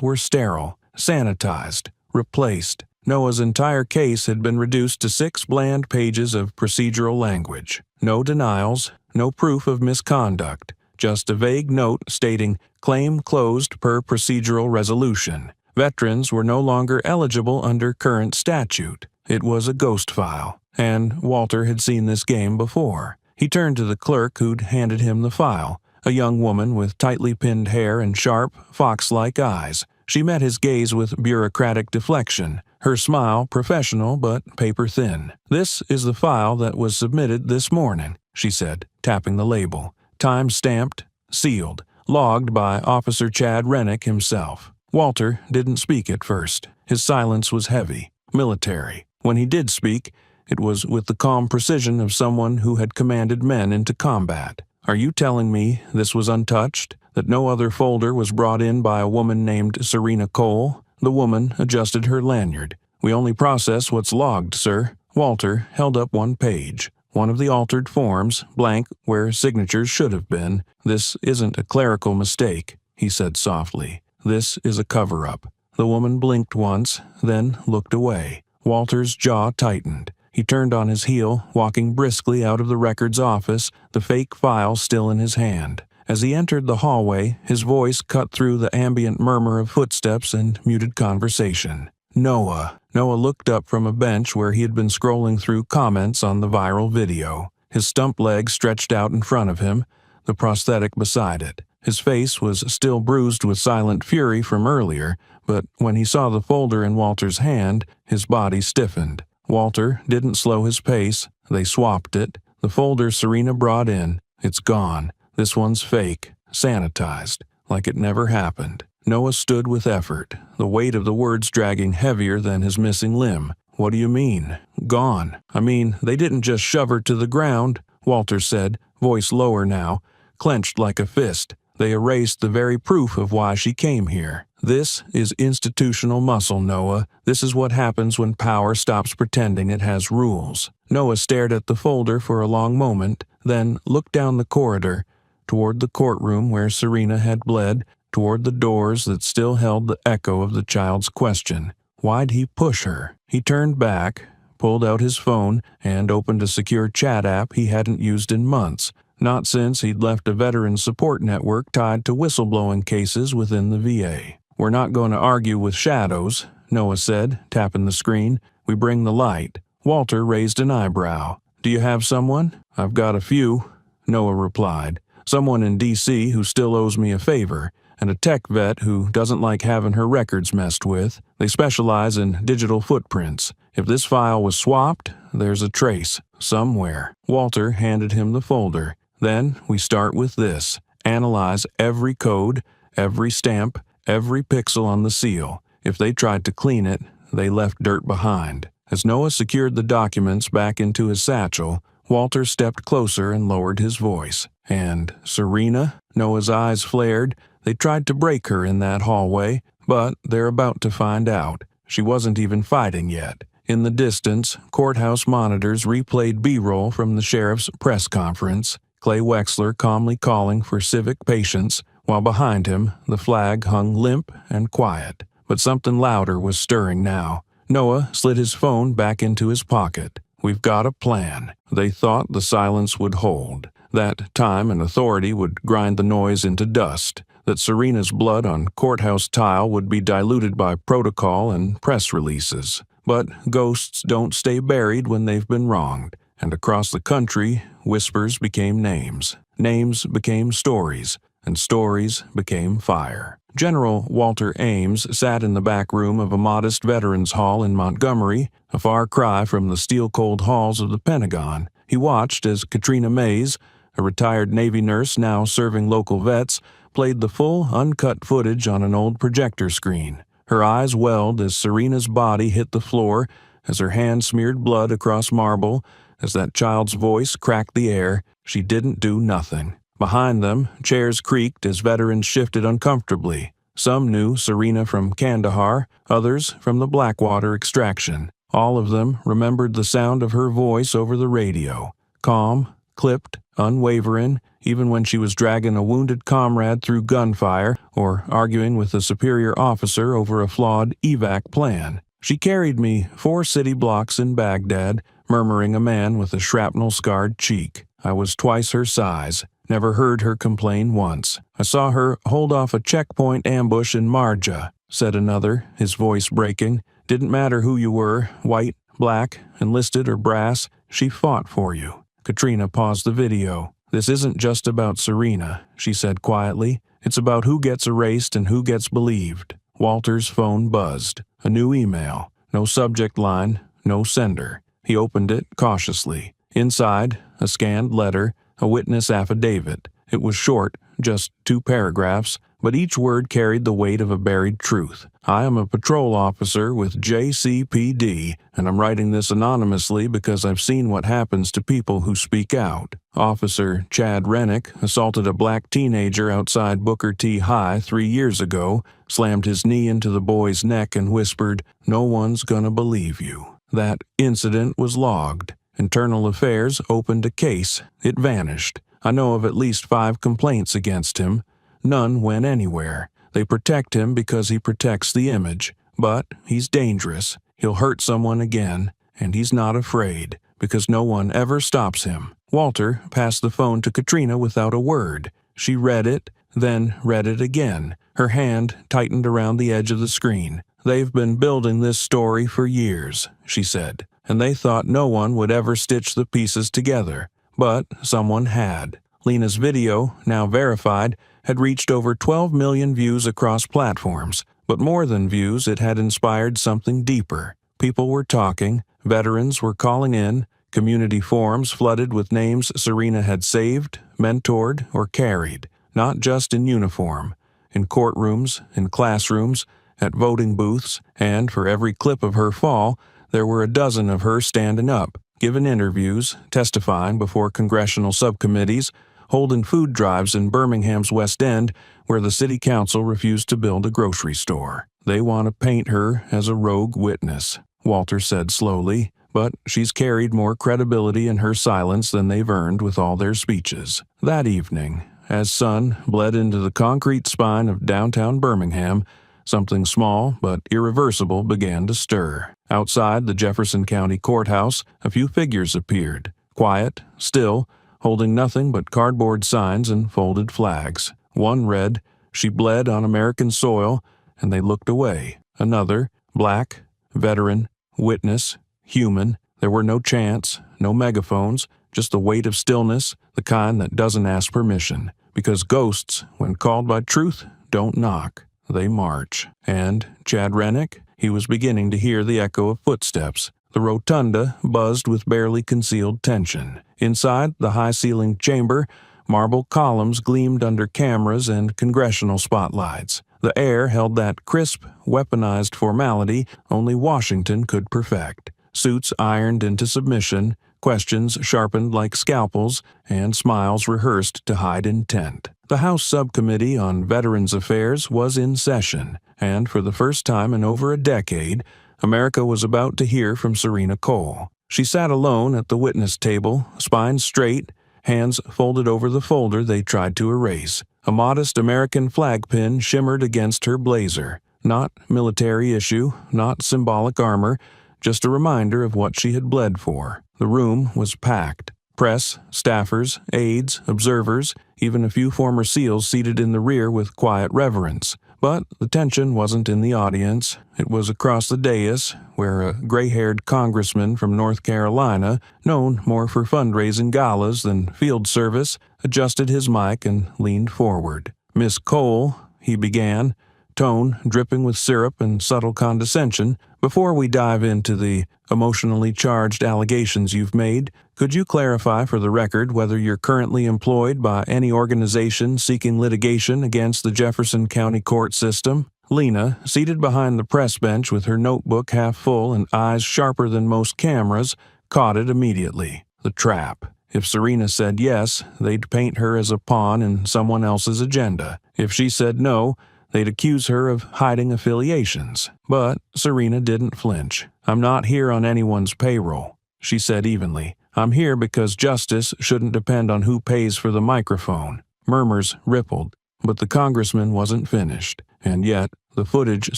were sterile, sanitized, replaced. Noah's entire case had been reduced to 6 bland pages of procedural language. No denials, no proof of misconduct, just a vague note stating claim closed per procedural resolution. Veterans were no longer eligible under current statute. It was a ghost file, and Walter had seen this game before. He turned to the clerk who'd handed him the file, a young woman with tightly pinned hair and sharp, fox-like eyes. She met his gaze with bureaucratic deflection, her smile professional but paper-thin. "This is the file that was submitted this morning," she said, tapping the label. Time-stamped, sealed, logged by Officer Chad Rennick himself. Walter didn't speak at first. His silence was heavy, military. When he did speak, it was with the calm precision of someone who had commanded men into combat. "Are you telling me this was untouched? That no other folder was brought in by a woman named Serena Cole?" The woman adjusted her lanyard. "We only process what's logged, sir." Walter held up one page, one of the altered forms, blank where signatures should have been. "This isn't a clerical mistake," he said softly. "This is a cover-up." The woman blinked once, then looked away. Walter's jaw tightened. He turned on his heel, walking briskly out of the records office, the fake file still in his hand. As he entered the hallway, his voice cut through the ambient murmur of footsteps and muted conversation. "Noah." Noah looked up from a bench where he had been scrolling through comments on the viral video. His stump leg stretched out in front of him, the prosthetic beside it. His face was still bruised with silent fury from earlier, but when he saw the folder in Walter's hand, his body stiffened. Walter didn't slow his pace. They swapped it. The folder Serena brought in. "It's gone. This one's fake, sanitized, like it never happened." Noah stood with effort, the weight of the words dragging heavier than his missing limb. "What do you mean, gone?" "I mean, they didn't just shove her to the ground," Walter said, voice lower now, clenched like a fist. "They erased the very proof of why she came here. This is institutional muscle, Noah. This is what happens when power stops pretending it has rules." Noah stared at the folder for a long moment, then looked down the corridor, toward the courtroom where Serena had bled, toward the doors that still held the echo of the child's question. Why'd he push her? He turned back, pulled out his phone, and opened a secure chat app he hadn't used in months, not since he'd left a veteran support network tied to whistleblowing cases within the VA. "We're not going to argue with shadows," Noah said, tapping the screen. We bring the light." Walter raised an eyebrow. "Do you have someone?" "I've got a few," Noah replied. "Someone in D.C. who still owes me a favor, and a tech vet who doesn't like having her records messed with. They specialize in digital footprints. If this file was swapped, there's a trace, somewhere." Walter handed him the folder. "Then we start with this. Analyze every code, every stamp, every pixel on the seal. If they tried to clean it, they left dirt behind." As Noah secured the documents back into his satchel, Walter stepped closer and lowered his voice. "And Serena?" Noah's eyes flared. "They tried to break her in that hallway, but they're about to find out. She wasn't even fighting yet." In the distance, courthouse monitors replayed B-roll from the sheriff's press conference, Clay Wexler calmly calling for civic patience, while behind him the flag hung limp and quiet. But something louder was stirring now. Noah slid his phone back into his pocket. "We've got a plan." They thought the silence would hold, that time and authority would grind the noise into dust, that Serena's blood on courthouse tile would be diluted by protocol and press releases. But ghosts don't stay buried when they've been wronged, and across the country, whispers became names. Names became stories, and stories became fire. General Walter Ames sat in the back room of a modest veterans hall in Montgomery, a far cry from the steel-cold halls of the Pentagon. He watched as Katrina Mays, a retired Navy nurse now serving local vets, played the full, uncut footage on an old projector screen. Her eyes welled as Serena's body hit the floor, as her hand smeared blood across marble, as that child's voice cracked the air. She didn't do nothing. Behind them, chairs creaked as veterans shifted uncomfortably. Some knew Serena from Kandahar, others from the Blackwater extraction. All of them remembered the sound of her voice over the radio. Calm, clipped, unwavering, even when she was dragging a wounded comrade through gunfire or arguing with a superior officer over a flawed evac plan. "She carried me 4 city blocks in Baghdad," murmuring a man with a shrapnel-scarred cheek. "I was twice her size. Never heard her complain once. I saw her hold off a checkpoint ambush in Marja," said another, his voice breaking. "Didn't matter who you were, white, black, enlisted or brass, she fought for you." Katrina paused the video. "This isn't just about Serena," she said quietly. "It's about who gets erased and who gets believed." Walter's phone buzzed. A new email. No subject line, no sender. He opened it cautiously. Inside, a scanned letter, a witness affidavit. It was short, just 2 paragraphs, but each word carried the weight of a buried truth. "I am a patrol officer with JCPD, and I'm writing this anonymously because I've seen what happens to people who speak out. Officer Chad Rennick assaulted a black teenager outside Booker T. High 3 years ago, slammed his knee into the boy's neck and whispered, 'No one's gonna believe you.' That incident was logged. Internal Affairs opened a case. It vanished. I know of at least 5 complaints against him. None went anywhere. They protect him because he protects the image. But he's dangerous. He'll hurt someone again, and he's not afraid, because no one ever stops him." Walter passed the phone to Katrina without a word. She read it, then read it again. Her hand tightened around the edge of the screen. "They've been building this story for years," she said, "and they thought no one would ever stitch the pieces together. But someone had." Lena's video, now verified, had reached over 12 million views across platforms, but more than views, it had inspired something deeper. People were talking, veterans were calling in, community forums flooded with names Serena had saved, mentored, or carried, not just in uniform, in courtrooms, in classrooms, at voting booths, and for every clip of her fall, there were a dozen of her standing up, giving interviews, testifying before congressional subcommittees, holding food drives in Birmingham's West End, where the city council refused to build a grocery store. "They want to paint her as a rogue witness," Walter said slowly, "but she's carried more credibility in her silence than they've earned with all their speeches." That evening, as sun bled into the concrete spine of downtown Birmingham, something small but irreversible began to stir. Outside the Jefferson County Courthouse, a few figures appeared, quiet, still, holding nothing but cardboard signs and folded flags. One read, "She bled on American soil," and they looked away. Another, black, veteran, witness, human. There were no chants, no megaphones, just the weight of stillness, the kind that doesn't ask permission. Because ghosts, when called by truth, don't knock. They march. And Chad Rennick? He was beginning to hear the echo of footsteps. The rotunda buzzed with barely concealed tension. Inside the high-ceilinged chamber, marble columns gleamed under cameras and congressional spotlights. The air held that crisp, weaponized formality only Washington could perfect. Suits ironed into submission, questions sharpened like scalpels, and smiles rehearsed to hide intent. The House Subcommittee on Veterans Affairs was in session, and for the first time in over a decade, America was about to hear from Serena Cole. She sat alone at the witness table, spine straight, hands folded over the folder they tried to erase. A modest American flag pin shimmered against her blazer. Not military issue, not symbolic armor, just a reminder of what she had bled for. The room was packed. Press, staffers, aides, observers, even a few former SEALs seated in the rear with quiet reverence. But the tension wasn't in the audience. It was across the dais, where a gray-haired congressman from North Carolina, known more for fundraising galas than field service, adjusted his mic and leaned forward. "Miss Cole," he began, tone dripping with syrup and subtle condescension, "before we dive into the emotionally charged allegations you've made, could you clarify for the record whether you're currently employed by any organization seeking litigation against the Jefferson County court system?" Lena, seated behind the press bench with her notebook half full and eyes sharper than most cameras, caught it immediately. The trap. If Serena said yes, they'd paint her as a pawn in someone else's agenda. If she said no, they'd accuse her of hiding affiliations. But Serena didn't flinch. "I'm not here on anyone's payroll," she said evenly. "I'm here because justice shouldn't depend on who pays for the microphone." Murmurs rippled, but the congressman wasn't finished. And yet, the footage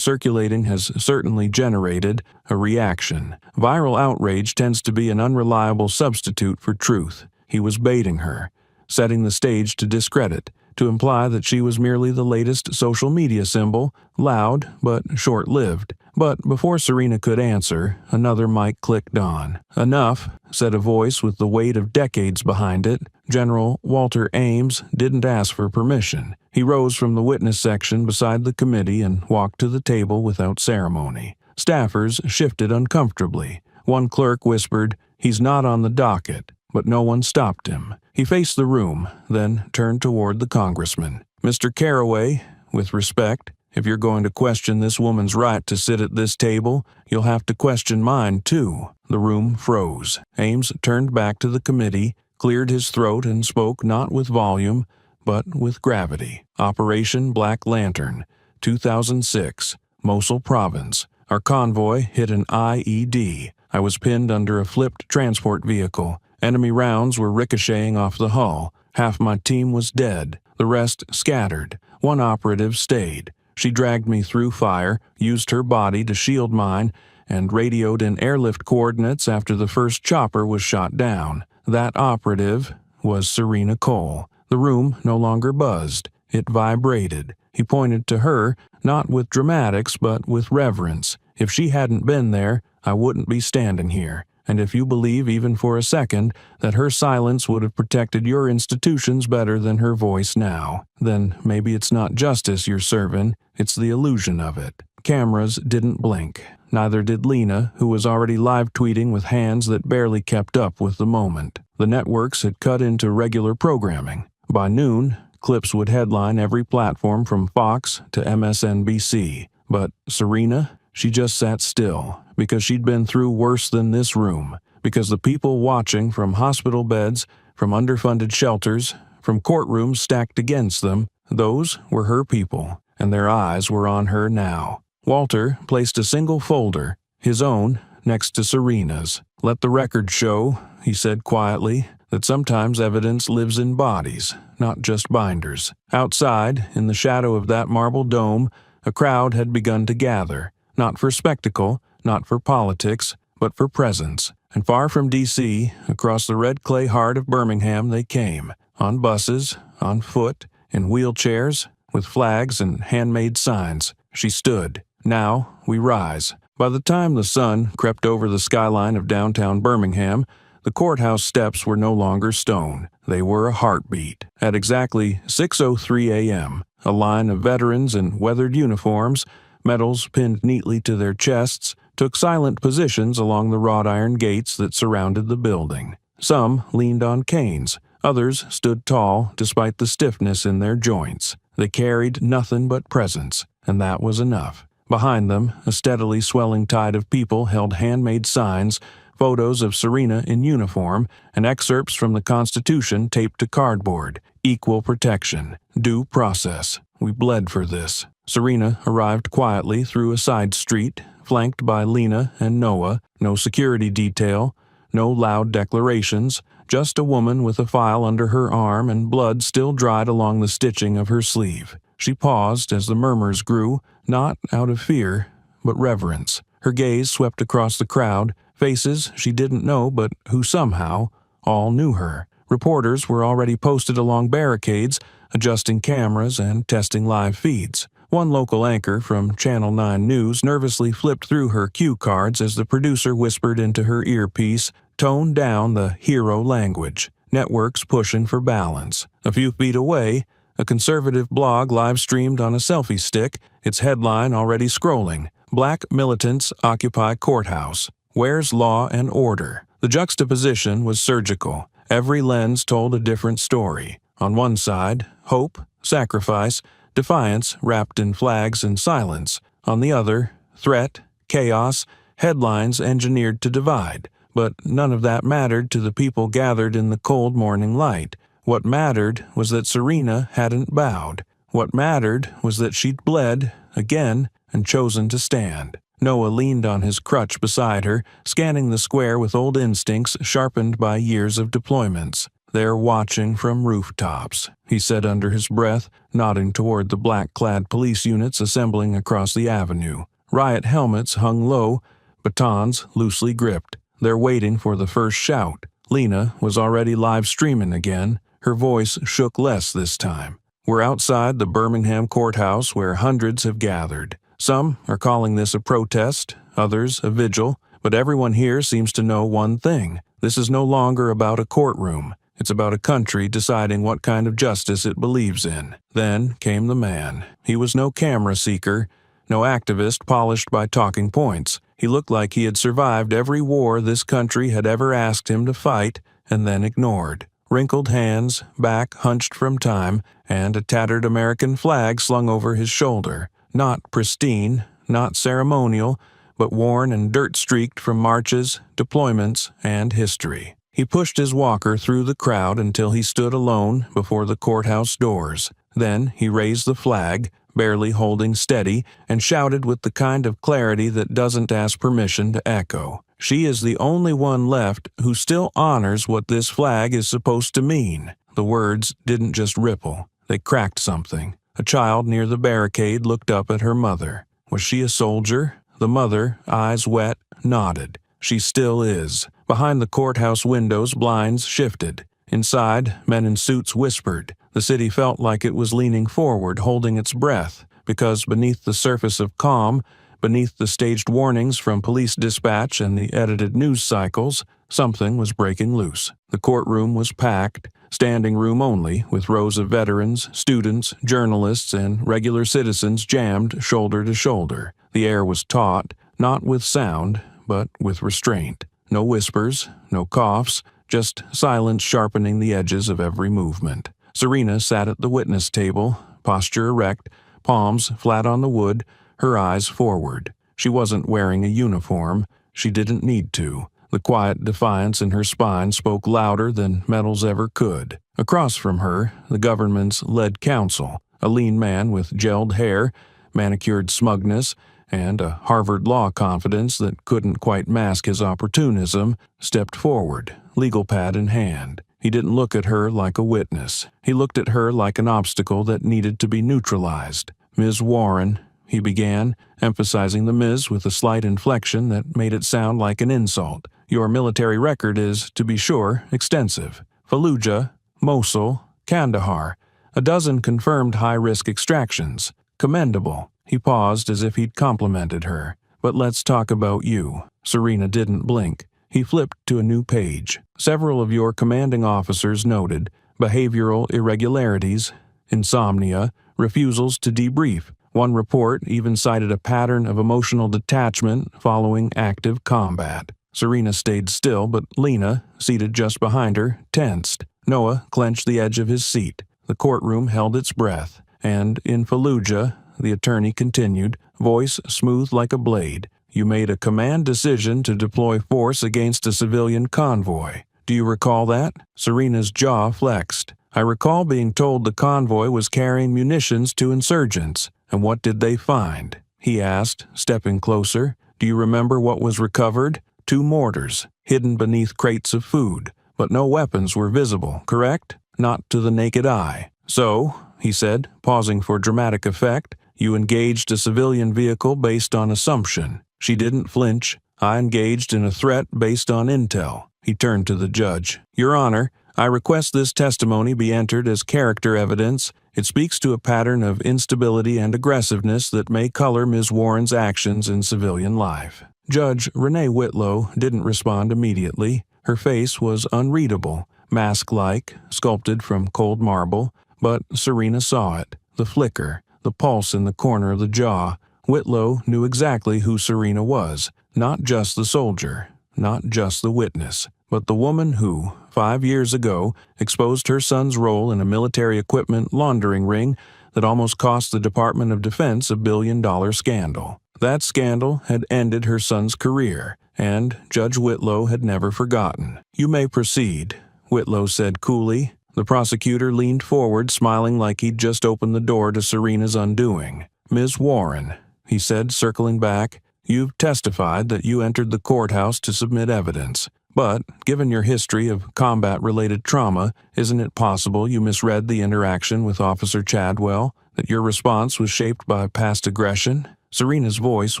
circulating has certainly generated a reaction. Viral outrage tends to be an unreliable substitute for truth. He was baiting her, setting the stage to discredit, to imply that she was merely the latest social media symbol, loud but short-lived. But before Serena could answer, another mic clicked on. "Enough," said a voice with the weight of decades behind it. General Walter Ames didn't ask for permission. He rose from the witness section beside the committee and walked to the table without ceremony. Staffers shifted uncomfortably. One clerk whispered, "He's not on the docket," but no one stopped him. He faced the room, then turned toward the congressman. "Mr. Carraway, with respect, if you're going to question this woman's right to sit at this table, you'll have to question mine, too." The room froze. Ames turned back to the committee, cleared his throat, and spoke not with volume, but with gravity. "Operation Black Lantern, 2006, Mosul Province. Our convoy hit an IED. I was pinned under a flipped transport vehicle. Enemy rounds were ricocheting off the hull. Half my team was dead. The rest scattered. One operative stayed. She dragged me through fire, used her body to shield mine, and radioed in airlift coordinates after the first chopper was shot down. That operative was Serena Cole." The room no longer buzzed. It vibrated. He pointed to her, not with dramatics but with reverence. "If she hadn't been there, I wouldn't be standing here. And if you believe even for a second that her silence would have protected your institutions better than her voice now, then maybe it's not justice you're serving, it's the illusion of it." Cameras didn't blink. Neither did Lena, who was already live-tweeting with hands that barely kept up with the moment. The networks had cut into regular programming. By noon, clips would headline every platform from Fox to MSNBC. But Serena, she just sat still, because she'd been through worse than this room, because the people watching from hospital beds, from underfunded shelters, from courtrooms stacked against them, those were her people, and their eyes were on her now. Walter placed a single folder, his own, next to Serena's. "Let the record show," he said quietly, "that sometimes evidence lives in bodies, not just binders." Outside, in the shadow of that marble dome, a crowd had begun to gather, not for spectacle, not for politics, but for presence. And far from D.C., across the red clay heart of Birmingham they came, on buses, on foot, in wheelchairs, with flags and handmade signs. She stood. "Now we rise." By the time the sun crept over the skyline of downtown Birmingham, the courthouse steps were no longer stone. They were a heartbeat. At exactly 6:03 a.m., a line of veterans in weathered uniforms, medals pinned neatly to their chests, took silent positions along the wrought iron gates that surrounded the building. Some leaned on canes. Others stood tall despite the stiffness in their joints. They carried nothing but presence, and that was enough. Behind them, a steadily swelling tide of people held handmade signs, photos of Serena in uniform, and excerpts from the Constitution taped to cardboard. Equal protection. Due process. We bled for this. Serena arrived quietly through a side street, flanked by Lena and Noah. No security detail, no loud declarations, just a woman with a file under her arm and blood still dried along the stitching of her sleeve. She paused as the murmurs grew, not out of fear, but reverence. Her gaze swept across the crowd, faces she didn't know but who somehow all knew her. Reporters were already posted along barricades, adjusting cameras and testing live feeds. One local anchor from Channel 9 News nervously flipped through her cue cards as the producer whispered into her earpiece, "Tone down the hero language. Networks pushing for balance." A few feet away, a conservative blog live-streamed on a selfie stick, its headline already scrolling, "Black Militants Occupy Courthouse. Where's law and order?" The juxtaposition was surgical. Every lens told a different story. On one side, hope, sacrifice, defiance wrapped in flags and silence. On the other, threat, chaos, headlines engineered to divide. But none of that mattered to the people gathered in the cold morning light. What mattered was that Serena hadn't bowed. What mattered was that she'd bled, again, and chosen to stand. Noah leaned on his crutch beside her, scanning the square with old instincts sharpened by years of deployments. "They're watching from rooftops," he said under his breath, nodding toward the black-clad police units assembling across the avenue. Riot helmets hung low, batons loosely gripped. They're waiting for the first shout. Lena was already live-streaming again. Her voice shook less this time. "We're outside the Birmingham courthouse where hundreds have gathered. Some are calling this a protest, others a vigil, but everyone here seems to know one thing. This is no longer about a courtroom. It's about a country deciding what kind of justice it believes in." Then came the man. He was no camera seeker, no activist polished by talking points. He looked like he had survived every war this country had ever asked him to fight and then ignored. Wrinkled hands, back hunched from time, and a tattered American flag slung over his shoulder. Not pristine, not ceremonial, but worn and dirt-streaked from marches, deployments, and history. He pushed his walker through the crowd until he stood alone before the courthouse doors. Then he raised the flag, barely holding steady, and shouted with the kind of clarity that doesn't ask permission to echo. "She is the only one left who still honors what this flag is supposed to mean." The words didn't just ripple. They cracked something. A child near the barricade looked up at her mother. Was she a soldier? The mother, eyes wet, nodded. She still is. Behind the courthouse windows, blinds shifted. Inside, men in suits whispered. The city felt like it was leaning forward, holding its breath, because beneath the surface of calm, beneath the staged warnings from police dispatch and the edited news cycles, something was breaking loose. The courtroom was packed, standing room only, with rows of veterans, students, journalists, and regular citizens jammed shoulder to shoulder. The air was taut, not with sound, but with restraint. No whispers, no coughs, just silence sharpening the edges of every movement. Serena sat at the witness table, posture erect, palms flat on the wood, her eyes forward. She wasn't wearing a uniform. She didn't need to. The quiet defiance in her spine spoke louder than medals ever could. Across from her, the government's lead counsel, a lean man with gelled hair, manicured smugness, and a Harvard law confidence that couldn't quite mask his opportunism, stepped forward, legal pad in hand. He didn't look at her like a witness. He looked at her like an obstacle that needed to be neutralized. "Ms. Warren," he began, emphasizing the Ms. with a slight inflection that made it sound like an insult. "Your military record is, to be sure, extensive. Fallujah, Mosul, Kandahar, a dozen confirmed high-risk extractions. Commendable." He paused as if he'd complimented her. But let's talk about you." Serena didn't blink. He flipped to a new page. "Several of your commanding officers noted behavioral irregularities, insomnia, refusals to debrief. One report even cited a pattern of emotional detachment following active combat." Serena stayed still, but Lena, seated just behind her, tensed. Noah clenched the edge of his seat. The courtroom held its breath. "And in Fallujah," the attorney continued, voice smooth like a blade, "you made a command decision to deploy force against a civilian convoy. Do you recall that?" Serena's jaw flexed. "I recall being told the convoy was carrying munitions to insurgents. And what did they find?" he asked, stepping closer. "Do you remember what was recovered? 2 mortars, hidden beneath crates of food. But no weapons were visible, correct? Not to the naked eye. So," he said, pausing for dramatic effect, "you engaged a civilian vehicle based on assumption." She didn't flinch. "I engaged in a threat based on intel." He turned to the judge. "Your Honor, I request this testimony be entered as character evidence. It speaks to a pattern of instability and aggressiveness that may color Ms. Warren's actions in civilian life." Judge Renee Whitlow didn't respond immediately. Her face was unreadable, mask-like, sculpted from cold marble, but Serena saw it. The flicker, the pulse in the corner of the jaw. Whitlow knew exactly who Serena was, not just the soldier, not just the witness, but the woman who, 5 years ago, exposed her son's role in a military equipment laundering ring that almost cost the Department of Defense a billion-dollar scandal. That scandal had ended her son's career, and Judge Whitlow had never forgotten. "You may proceed," Whitlow said coolly. The prosecutor leaned forward, smiling like he'd just opened the door to Serena's undoing. "Ms. Warren," he said, circling back, "you've testified that you entered the courthouse to submit evidence. But, given your history of combat-related trauma, isn't it possible you misread the interaction with Officer Chadwell, that your response was shaped by past aggression?" Serena's voice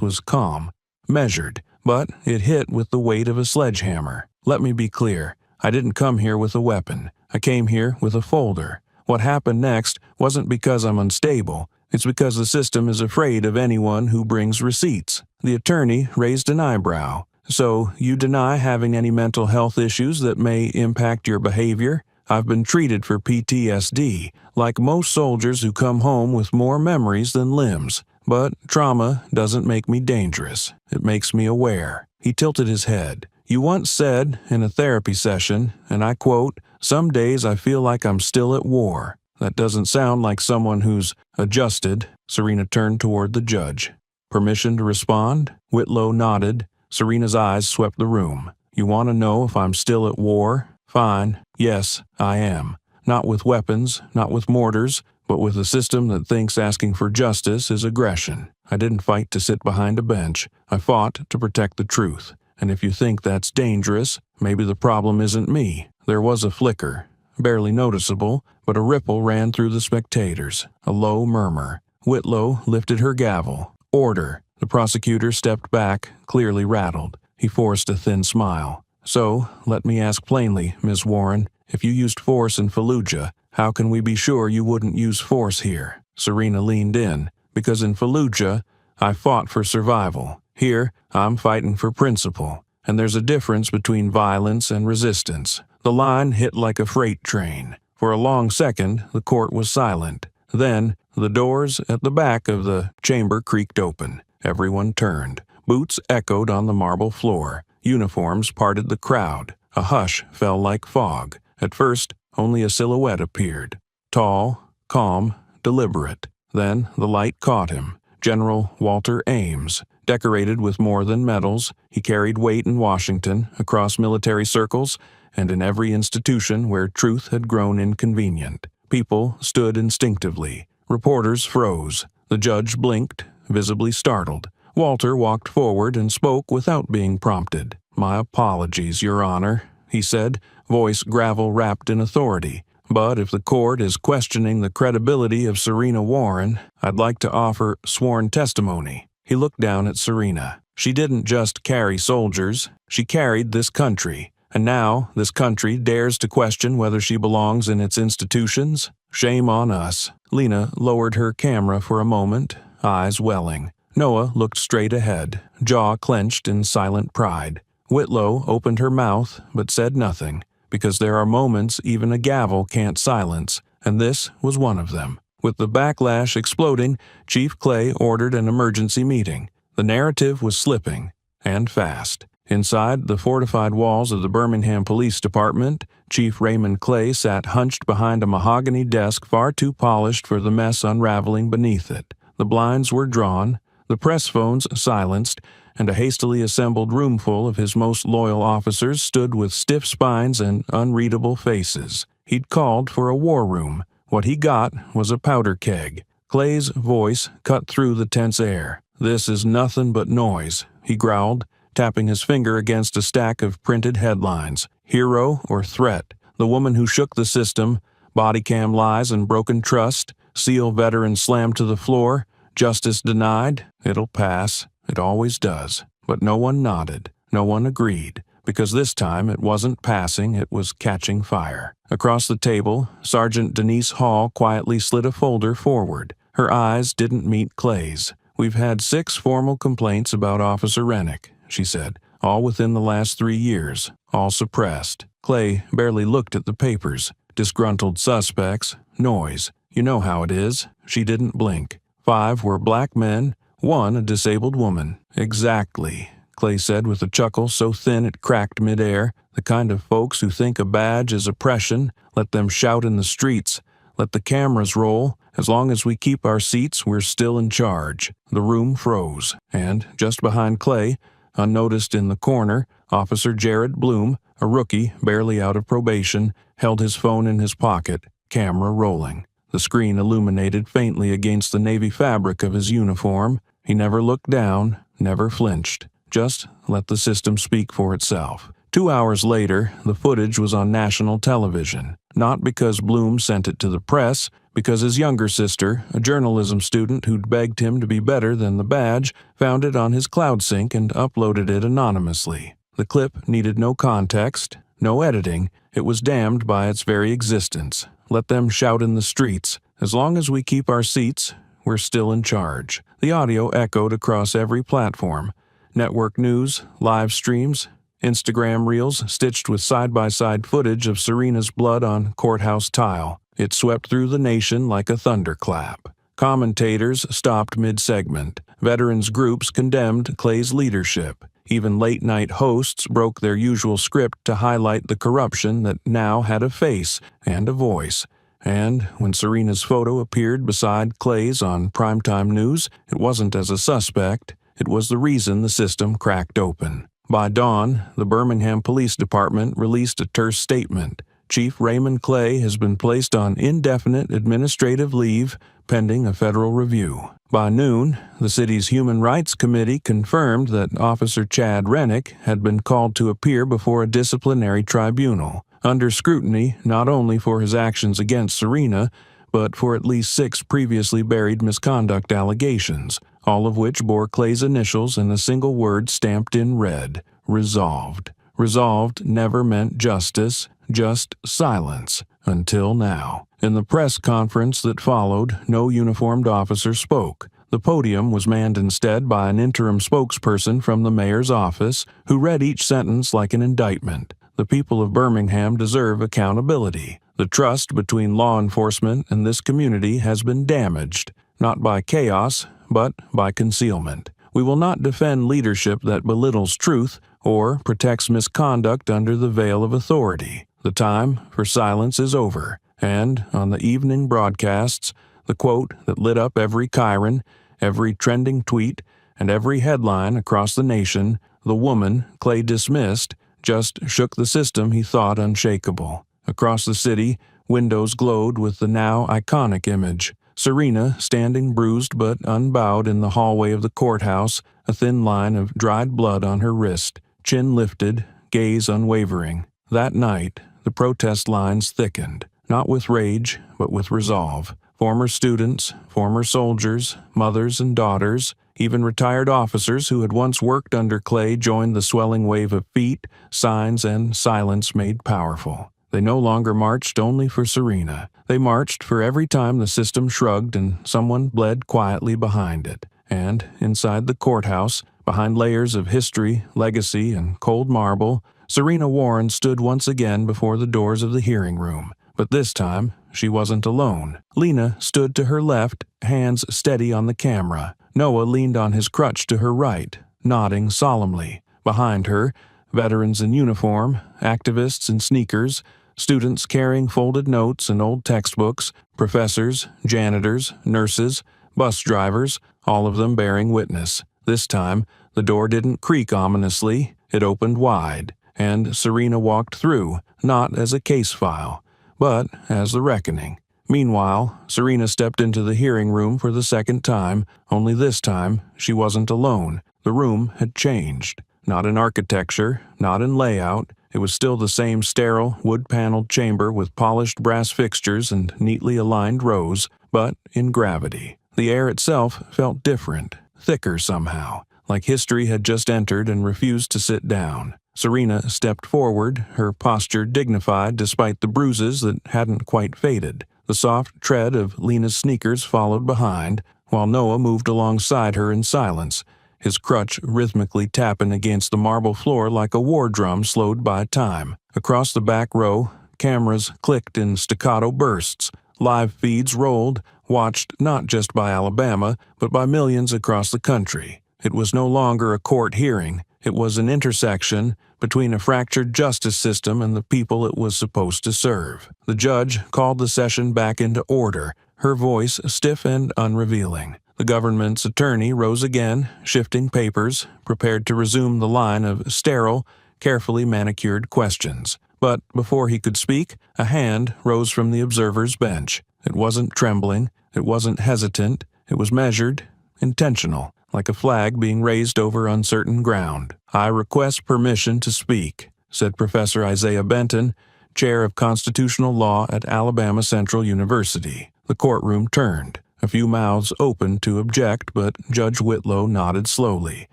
was calm, measured, but it hit with the weight of a sledgehammer. "Let me be clear. I didn't come here with a weapon. I came here with a folder. What happened next wasn't because I'm unstable. It's because the system is afraid of anyone who brings receipts." The attorney raised an eyebrow. "So, you deny having any mental health issues that may impact your behavior?" "I've been treated for PTSD, like most soldiers who come home with more memories than limbs. But trauma doesn't make me dangerous. It makes me aware." He tilted his head. "You once said, in a therapy session, and I quote, 'Some days I feel like I'm still at war.' That doesn't sound like someone who's adjusted." Serena turned toward the judge. "Permission to respond?" Whitlow nodded. Serena's eyes swept the room. "You want to know if I'm still at war? Fine. Yes, I am. Not with weapons, not with mortars, but with a system that thinks asking for justice is aggression. I didn't fight to sit behind a bench. I fought to protect the truth. And if you think that's dangerous, maybe the problem isn't me." There was a flicker, barely noticeable, but a ripple ran through the spectators, a low murmur. Whitlow lifted her gavel. "Order." The prosecutor stepped back, clearly rattled. He forced a thin smile. "So, let me ask plainly, Ms. Warren, if you used force in Fallujah, how can we be sure you wouldn't use force here?" Serena leaned in. "Because in Fallujah, I fought for survival. Here, I'm fighting for principle. And there's a difference between violence and resistance." The line hit like a freight train. For a long second, the court was silent. Then, the doors at the back of the chamber creaked open. Everyone turned. Boots echoed on the marble floor. Uniforms parted the crowd. A hush fell like fog. At first, only a silhouette appeared. Tall, calm, deliberate. Then the light caught him. General Walter Ames. Decorated with more than medals, he carried weight in Washington, across military circles, and in every institution where truth had grown inconvenient. People stood instinctively. Reporters froze. The judge blinked, visibly startled. Walter walked forward and spoke without being prompted. "My apologies, Your Honor," he said, voice gravel-wrapped in authority. "But if the court is questioning the credibility of Serena Warren, I'd like to offer sworn testimony." He looked down at Serena. She didn't just carry soldiers, she carried this country. And now this country dares to question whether she belongs in its institutions? Shame on us. Lena lowered her camera for a moment, eyes welling. Noah looked straight ahead, jaw clenched in silent pride. Whitlow opened her mouth but said nothing, because there are moments even a gavel can't silence, and this was one of them. With the backlash exploding, Chief Clay ordered an emergency meeting. The narrative was slipping, and fast. Inside the fortified walls of the Birmingham Police Department, Chief Raymond Clay sat hunched behind a mahogany desk far too polished for the mess unraveling beneath it. The blinds were drawn, the press phones silenced, and a hastily assembled roomful of his most loyal officers stood with stiff spines and unreadable faces. He'd called for a war room. What he got was a powder keg. Clay's voice cut through the tense air. "This is nothing but noise," he growled, tapping his finger against a stack of printed headlines. Hero or threat? The woman who shook the system, body cam lies and broken trust, SEAL veteran slammed to the floor, justice denied. It'll pass. It always does. But no one nodded. No one agreed. Because this time it wasn't passing, it was catching fire. Across the table, Sergeant Denise Hall quietly slid a folder forward. Her eyes didn't meet Clay's. "We've had 6 formal complaints about Officer Rennick," she said, "all within the last 3 years, all suppressed." Clay barely looked at the papers. Disgruntled suspects, noise. You know how it is. She didn't blink. 5 were black men, 1 a disabled woman. "Exactly," Clay said with a chuckle so thin it cracked midair. "The kind of folks who think a badge is oppression, let them shout in the streets. Let the cameras roll. As long as we keep our seats, we're still in charge." The room froze, and just behind Clay, unnoticed in the corner, Officer Jared Bloom, a rookie barely out of probation, held his phone in his pocket, camera rolling. The screen illuminated faintly against the navy fabric of his uniform. He never looked down, never flinched. Just let the system speak for itself. 2 hours later, the footage was on national television. Not because Bloom sent it to the press, because his younger sister, a journalism student who'd begged him to be better than the badge, found it on his CloudSync and uploaded it anonymously. The clip needed no context, no editing. It was damned by its very existence. Let them shout in the streets. As long as we keep our seats, we're still in charge. The audio echoed across every platform. Network news, live streams, Instagram reels stitched with side-by-side footage of Serena's blood on courthouse tile. It swept through the nation like a thunderclap. Commentators stopped mid-segment. Veterans groups condemned Clay's leadership. Even late-night hosts broke their usual script to highlight the corruption that now had a face and a voice. And when Serena's photo appeared beside Clay's on primetime news, it wasn't as a suspect. It was the reason the system cracked open. By dawn, the Birmingham Police Department released a terse statement. Chief Raymond Clay has been placed on indefinite administrative leave pending a federal review. By noon, the city's Human Rights Committee confirmed that Officer Chad Rennick had been called to appear before a disciplinary tribunal, under scrutiny not only for his actions against Serena, but for at least 6 previously buried misconduct allegations, all of which bore Clay's initials and a single word stamped in red: resolved. Resolved never meant justice, just silence, until now. In the press conference that followed, no uniformed officer spoke. The podium was manned instead by an interim spokesperson from the mayor's office, who read each sentence like an indictment. The people of Birmingham deserve accountability. The trust between law enforcement and this community has been damaged, not by chaos, but by concealment. We will not defend leadership that belittles truth or protects misconduct under the veil of authority. The time for silence is over, and on the evening broadcasts, the quote that lit up every chyron, every trending tweet, and every headline across the nation, the woman Clay dismissed, just shook the system he thought unshakable. Across the city, windows glowed with the now iconic image. Serena standing bruised but unbowed in the hallway of the courthouse, a thin line of dried blood on her wrist, chin lifted, gaze unwavering. That night, the protest lines thickened, not with rage, but with resolve. Former students, former soldiers, mothers and daughters, even retired officers who had once worked under Clay joined the swelling wave of feet, signs, and silence made powerful. They no longer marched only for Serena. They marched for every time the system shrugged and someone bled quietly behind it. and inside the courthouse, behind layers of history, legacy, and cold marble, Serena Warren stood once again before the doors of the hearing room. But this time, she wasn't alone. Lena stood to her left, hands steady on the camera. Noah leaned on his crutch to her right, nodding solemnly. Behind her, veterans in uniform, activists in sneakers, students carrying folded notes and old textbooks, professors, janitors, nurses, bus drivers, all of them bearing witness. This time, the door didn't creak ominously, it opened wide, and Serena walked through, not as a case file, but as the reckoning. Meanwhile, Serena stepped into the hearing room for the second time, only this time she wasn't alone. The room had changed. Not in architecture, not in layout. It was still the same sterile, wood-paneled chamber with polished brass fixtures and neatly aligned rows, but in gravity. The air itself felt different, thicker somehow, like history had just entered and refused to sit down. Serena stepped forward, her posture dignified despite the bruises that hadn't quite faded. The soft tread of Lena's sneakers followed behind, while Noah moved alongside her in silence, his crutch rhythmically tapping against the marble floor like a war drum slowed by time. Across the back row, cameras clicked in staccato bursts. Live feeds rolled, watched not just by Alabama, but by millions across the country. It was no longer a court hearing. It was an intersection between a fractured justice system and the people it was supposed to serve. The judge called the session back into order, her voice stiff and unrevealing. The government's attorney rose again, shifting papers, prepared to resume the line of sterile, carefully manicured questions. But before he could speak, a hand rose from the observer's bench. It wasn't trembling, it wasn't hesitant, it was measured, intentional, like a flag being raised over uncertain ground. "I request permission to speak," said Professor Isaiah Benton, chair of constitutional law at Alabama Central University. The courtroom turned. A few mouths opened to object, but Judge Whitlow nodded slowly,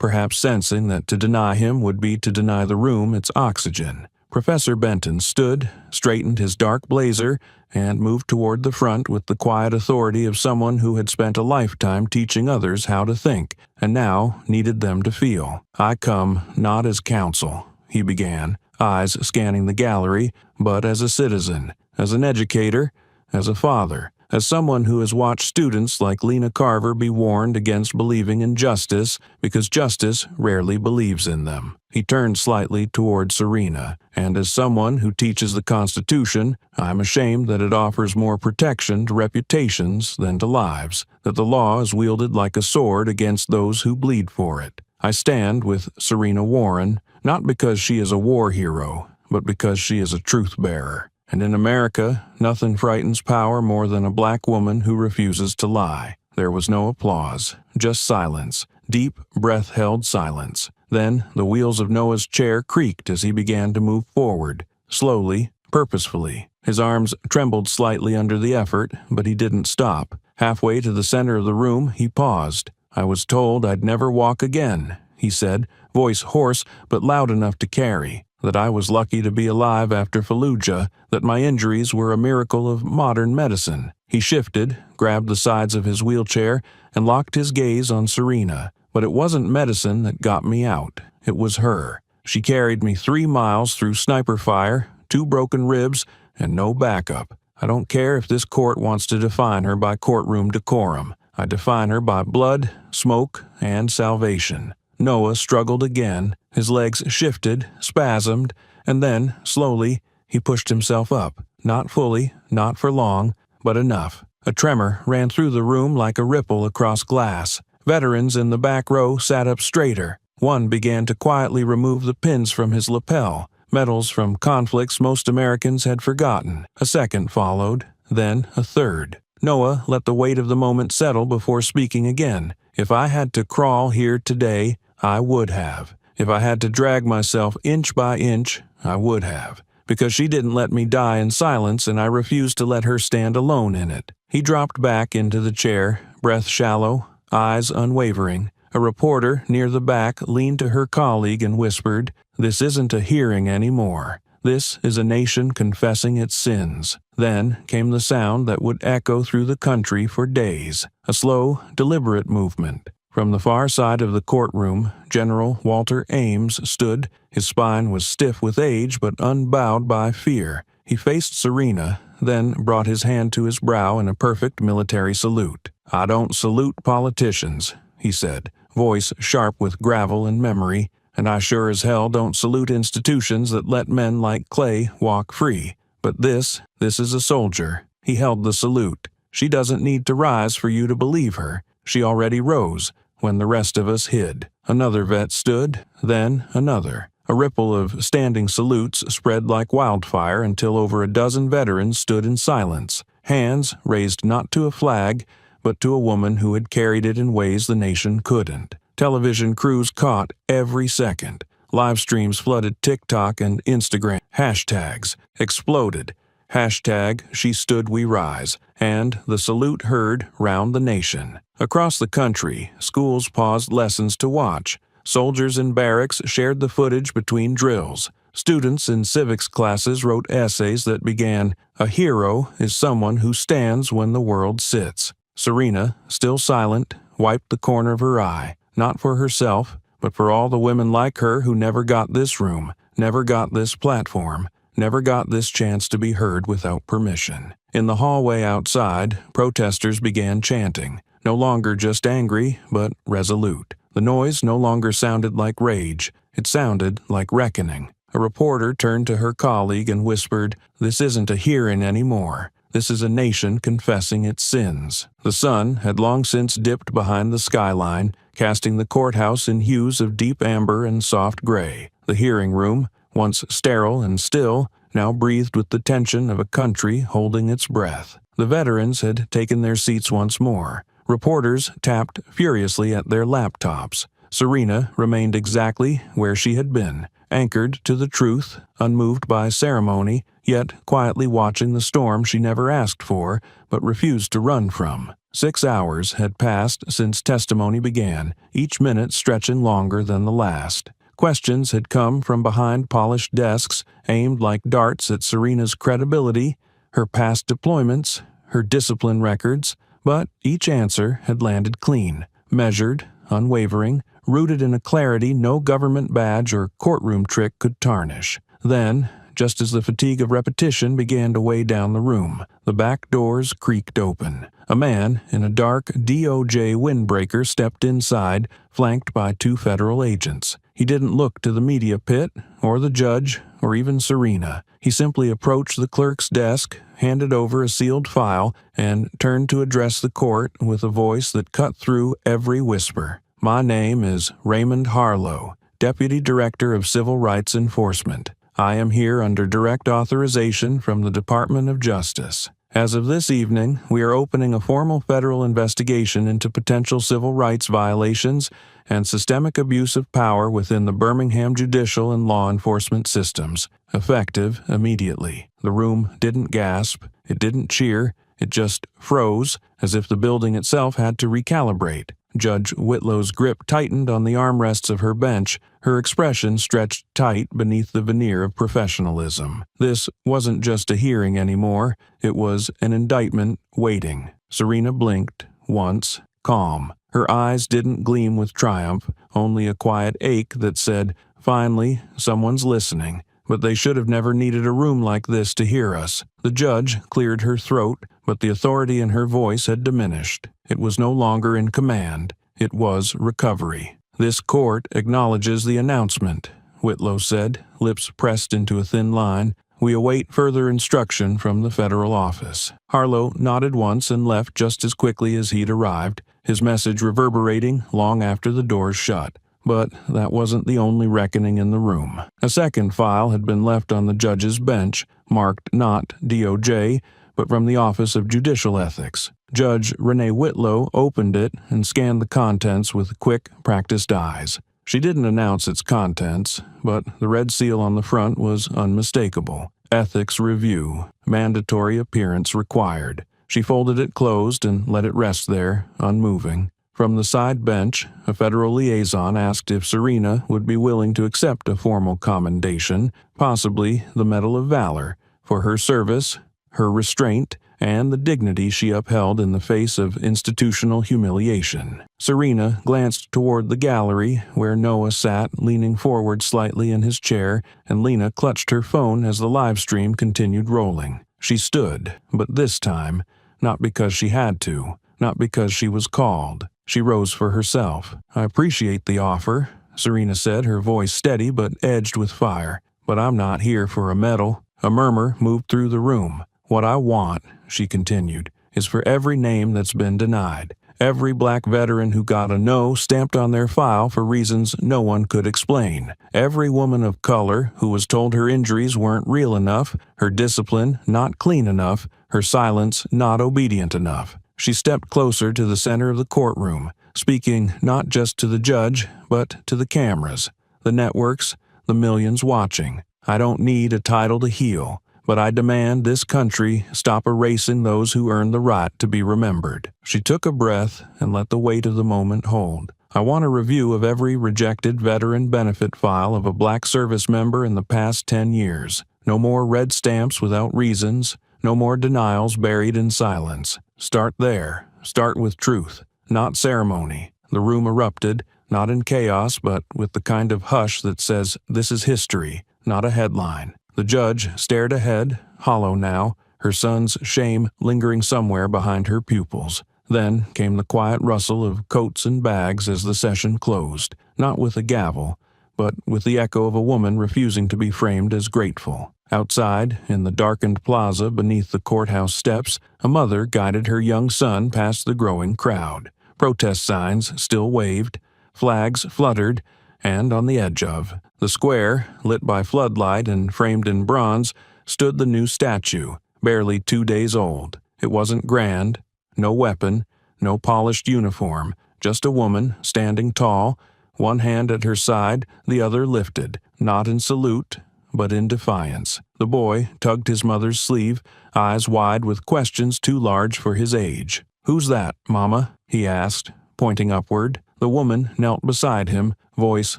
perhaps sensing that to deny him would be to deny the room its oxygen. Professor Benton stood, straightened his dark blazer, and moved toward the front with the quiet authority of someone who had spent a lifetime teaching others how to think, and now needed them to feel. "I come not as counsel," he began, eyes scanning the gallery, but as a citizen, as an educator, as a father, as someone who has watched students like Lena Carver be warned against believing in justice because justice rarely believes in them. He turned slightly toward Serena, and as someone who teaches the Constitution, I'm ashamed that it offers more protection to reputations than to lives, that the law is wielded like a sword against those who bleed for it. I stand with Serena Warren, not because she is a war hero, but because she is a truth-bearer. And in America, nothing frightens power more than a black woman who refuses to lie. There was no applause, just silence, deep, breath-held silence. Then the wheels of Noah's chair creaked as he began to move forward, slowly, purposefully. His arms trembled slightly under the effort, but he didn't stop. Halfway to the center of the room, he paused. "I was told I'd never walk again," he said, voice hoarse but loud enough to carry. "That I was lucky to be alive after Fallujah, that my injuries were a miracle of modern medicine." He shifted, grabbed the sides of his wheelchair, and locked his gaze on Serena. "But it wasn't medicine that got me out. It was her. She carried me 3 miles through sniper fire, 2 broken ribs, and no backup. I don't care if this court wants to define her by courtroom decorum. I define her by blood, smoke, and salvation." Noah struggled again. His legs shifted, spasmed, and then, slowly, he pushed himself up. Not fully, not for long, but enough. A tremor ran through the room like a ripple across glass. Veterans in the back row sat up straighter. One began to quietly remove the pins from his lapel, medals from conflicts most Americans had forgotten. A second followed, then a third. Noah let the weight of the moment settle before speaking again. "If I had to crawl here today, I would have. If I had to drag myself inch by inch, I would have. Because she didn't let me die in silence, and I refused to let her stand alone in it." He dropped back into the chair, breath shallow, eyes unwavering. A reporter near the back leaned to her colleague and whispered, "This isn't a hearing anymore. This is a nation confessing its sins." Then came the sound that would echo through the country for days, a slow, deliberate movement. From the far side of the courtroom, General Walter Ames stood. His spine was stiff with age but unbowed by fear. He faced Serena, then brought his hand to his brow in a perfect military salute. "I don't salute politicians," he said, voice sharp with gravel and memory, "and I sure as hell don't salute institutions that let men like Clay walk free. But this is a soldier." He held the salute. "She doesn't need to rise for you to believe her. She already rose when the rest of us hid." Another vet stood, then another. A ripple of standing salutes spread like wildfire until over a dozen veterans stood in silence, hands raised not to a flag, but to a woman who had carried it in ways the nation couldn't. Television crews caught every second. Live streams flooded TikTok and Instagram. Hashtags exploded. Hashtag She Stood We Rise, and the salute heard round the nation. Across the country, schools paused lessons to watch. Soldiers in barracks shared the footage between drills. Students in civics classes wrote essays that began, "A hero is someone who stands when the world sits." Serena, still silent, wiped the corner of her eye, not for herself, but for all the women like her who never got this room, never got this platform, never got this chance to be heard without permission. In the hallway outside, protesters began chanting, no longer just angry, but resolute. The noise no longer sounded like rage. It sounded like reckoning. A reporter turned to her colleague and whispered, "This isn't a hearing anymore. This is a nation confessing its sins." The sun had long since dipped behind the skyline, casting the courthouse in hues of deep amber and soft gray. The hearing room, once sterile and still, now breathed with the tension of a country holding its breath. The veterans had taken their seats once more. Reporters tapped furiously at their laptops. Serena remained exactly where she had been, anchored to the truth, unmoved by ceremony, yet quietly watching the storm she never asked for but refused to run from. 6 hours had passed since testimony began, each minute stretching longer than the last. Questions had come from behind polished desks, aimed like darts at Serena's credibility, her past deployments, her discipline records, but each answer had landed clean, measured, unwavering, rooted in a clarity no government badge or courtroom trick could tarnish. Then, just as the fatigue of repetition began to weigh down the room, the back doors creaked open. A man in a dark DOJ windbreaker stepped inside, flanked by 2 federal agents. He didn't look to the media pit, or the judge, or even Serena. He simply approached the clerk's desk, handed over a sealed file, and turned to address the court with a voice that cut through every whisper. "My name is Raymond Harlow, Deputy Director of Civil Rights Enforcement. I am here under direct authorization from the Department of Justice. As of this evening, we are opening a formal federal investigation into potential civil rights violations and systemic abuse of power within the Birmingham judicial and law enforcement systems, effective immediately." The room didn't gasp, it didn't cheer, it just froze, as if the building itself had to recalibrate. Judge Whitlow's grip tightened on the armrests of her bench, her expression stretched tight beneath the veneer of professionalism. This wasn't just a hearing anymore, it was an indictment waiting. Serena blinked, once, calm. Her eyes didn't gleam with triumph, only a quiet ache that said, "Finally, someone's listening. But they should have never needed a room like this to hear us." The judge cleared her throat, but the authority in her voice had diminished. It was no longer in command. It was recovery. "This court acknowledges the announcement," Whitlow said, lips pressed into a thin line. "We await further instruction from the federal office." Harlow nodded once and left just as quickly as he'd arrived, his message reverberating long after the doors shut. But that wasn't the only reckoning in the room. A second file had been left on the judge's bench, marked not DOJ, but from the Office of Judicial Ethics. Judge Renee Whitlow opened it and scanned the contents with quick, practiced eyes. She didn't announce its contents, but the red seal on the front was unmistakable. Ethics Review. Mandatory appearance required. She folded it closed and let it rest there, unmoving. From the side bench, a federal liaison asked if Serena would be willing to accept a formal commendation, possibly the Medal of Valor, for her service, her restraint, and the dignity she upheld in the face of institutional humiliation. Serena glanced toward the gallery where Noah sat leaning forward slightly in his chair, and Lena clutched her phone as the live stream continued rolling. She stood, but this time, not because she had to, not because she was called. She rose for herself. "I appreciate the offer," Serena said, her voice steady but edged with fire. "But I'm not here for a medal." A murmur moved through the room. "What I want," she continued, "is for every name that's been denied. Every black veteran who got a no stamped on their file for reasons no one could explain. Every woman of color who was told her injuries weren't real enough, her discipline not clean enough, her silence not obedient enough." She stepped closer to the center of the courtroom, speaking not just to the judge, but to the cameras, the networks, the millions watching. "I don't need a title to heal, but I demand this country stop erasing those who earn the right to be remembered." She took a breath and let the weight of the moment hold. "I want a review of every rejected veteran benefit file of a black service member in the past 10 years. No more red stamps without reasons, no more denials buried in silence. Start there. Start with truth, not ceremony." The room erupted, not in chaos, but with the kind of hush that says this is history, not a headline. The judge stared ahead, hollow now, her son's shame lingering somewhere behind her pupils. Then came the quiet rustle of coats and bags as the session closed, not with a gavel, but with the echo of a woman refusing to be framed as grateful. Outside, in the darkened plaza beneath the courthouse steps, a mother guided her young son past the growing crowd. Protest signs still waved, flags fluttered, and on the edge of the square, lit by floodlight and framed in bronze, stood the new statue, barely 2 days old. It wasn't grand, no weapon, no polished uniform, just a woman standing tall, one hand at her side, the other lifted, not in salute, but in defiance. The boy tugged his mother's sleeve, eyes wide with questions too large for his age. "Who's that, Mama?" he asked, pointing upward. The woman knelt beside him, voice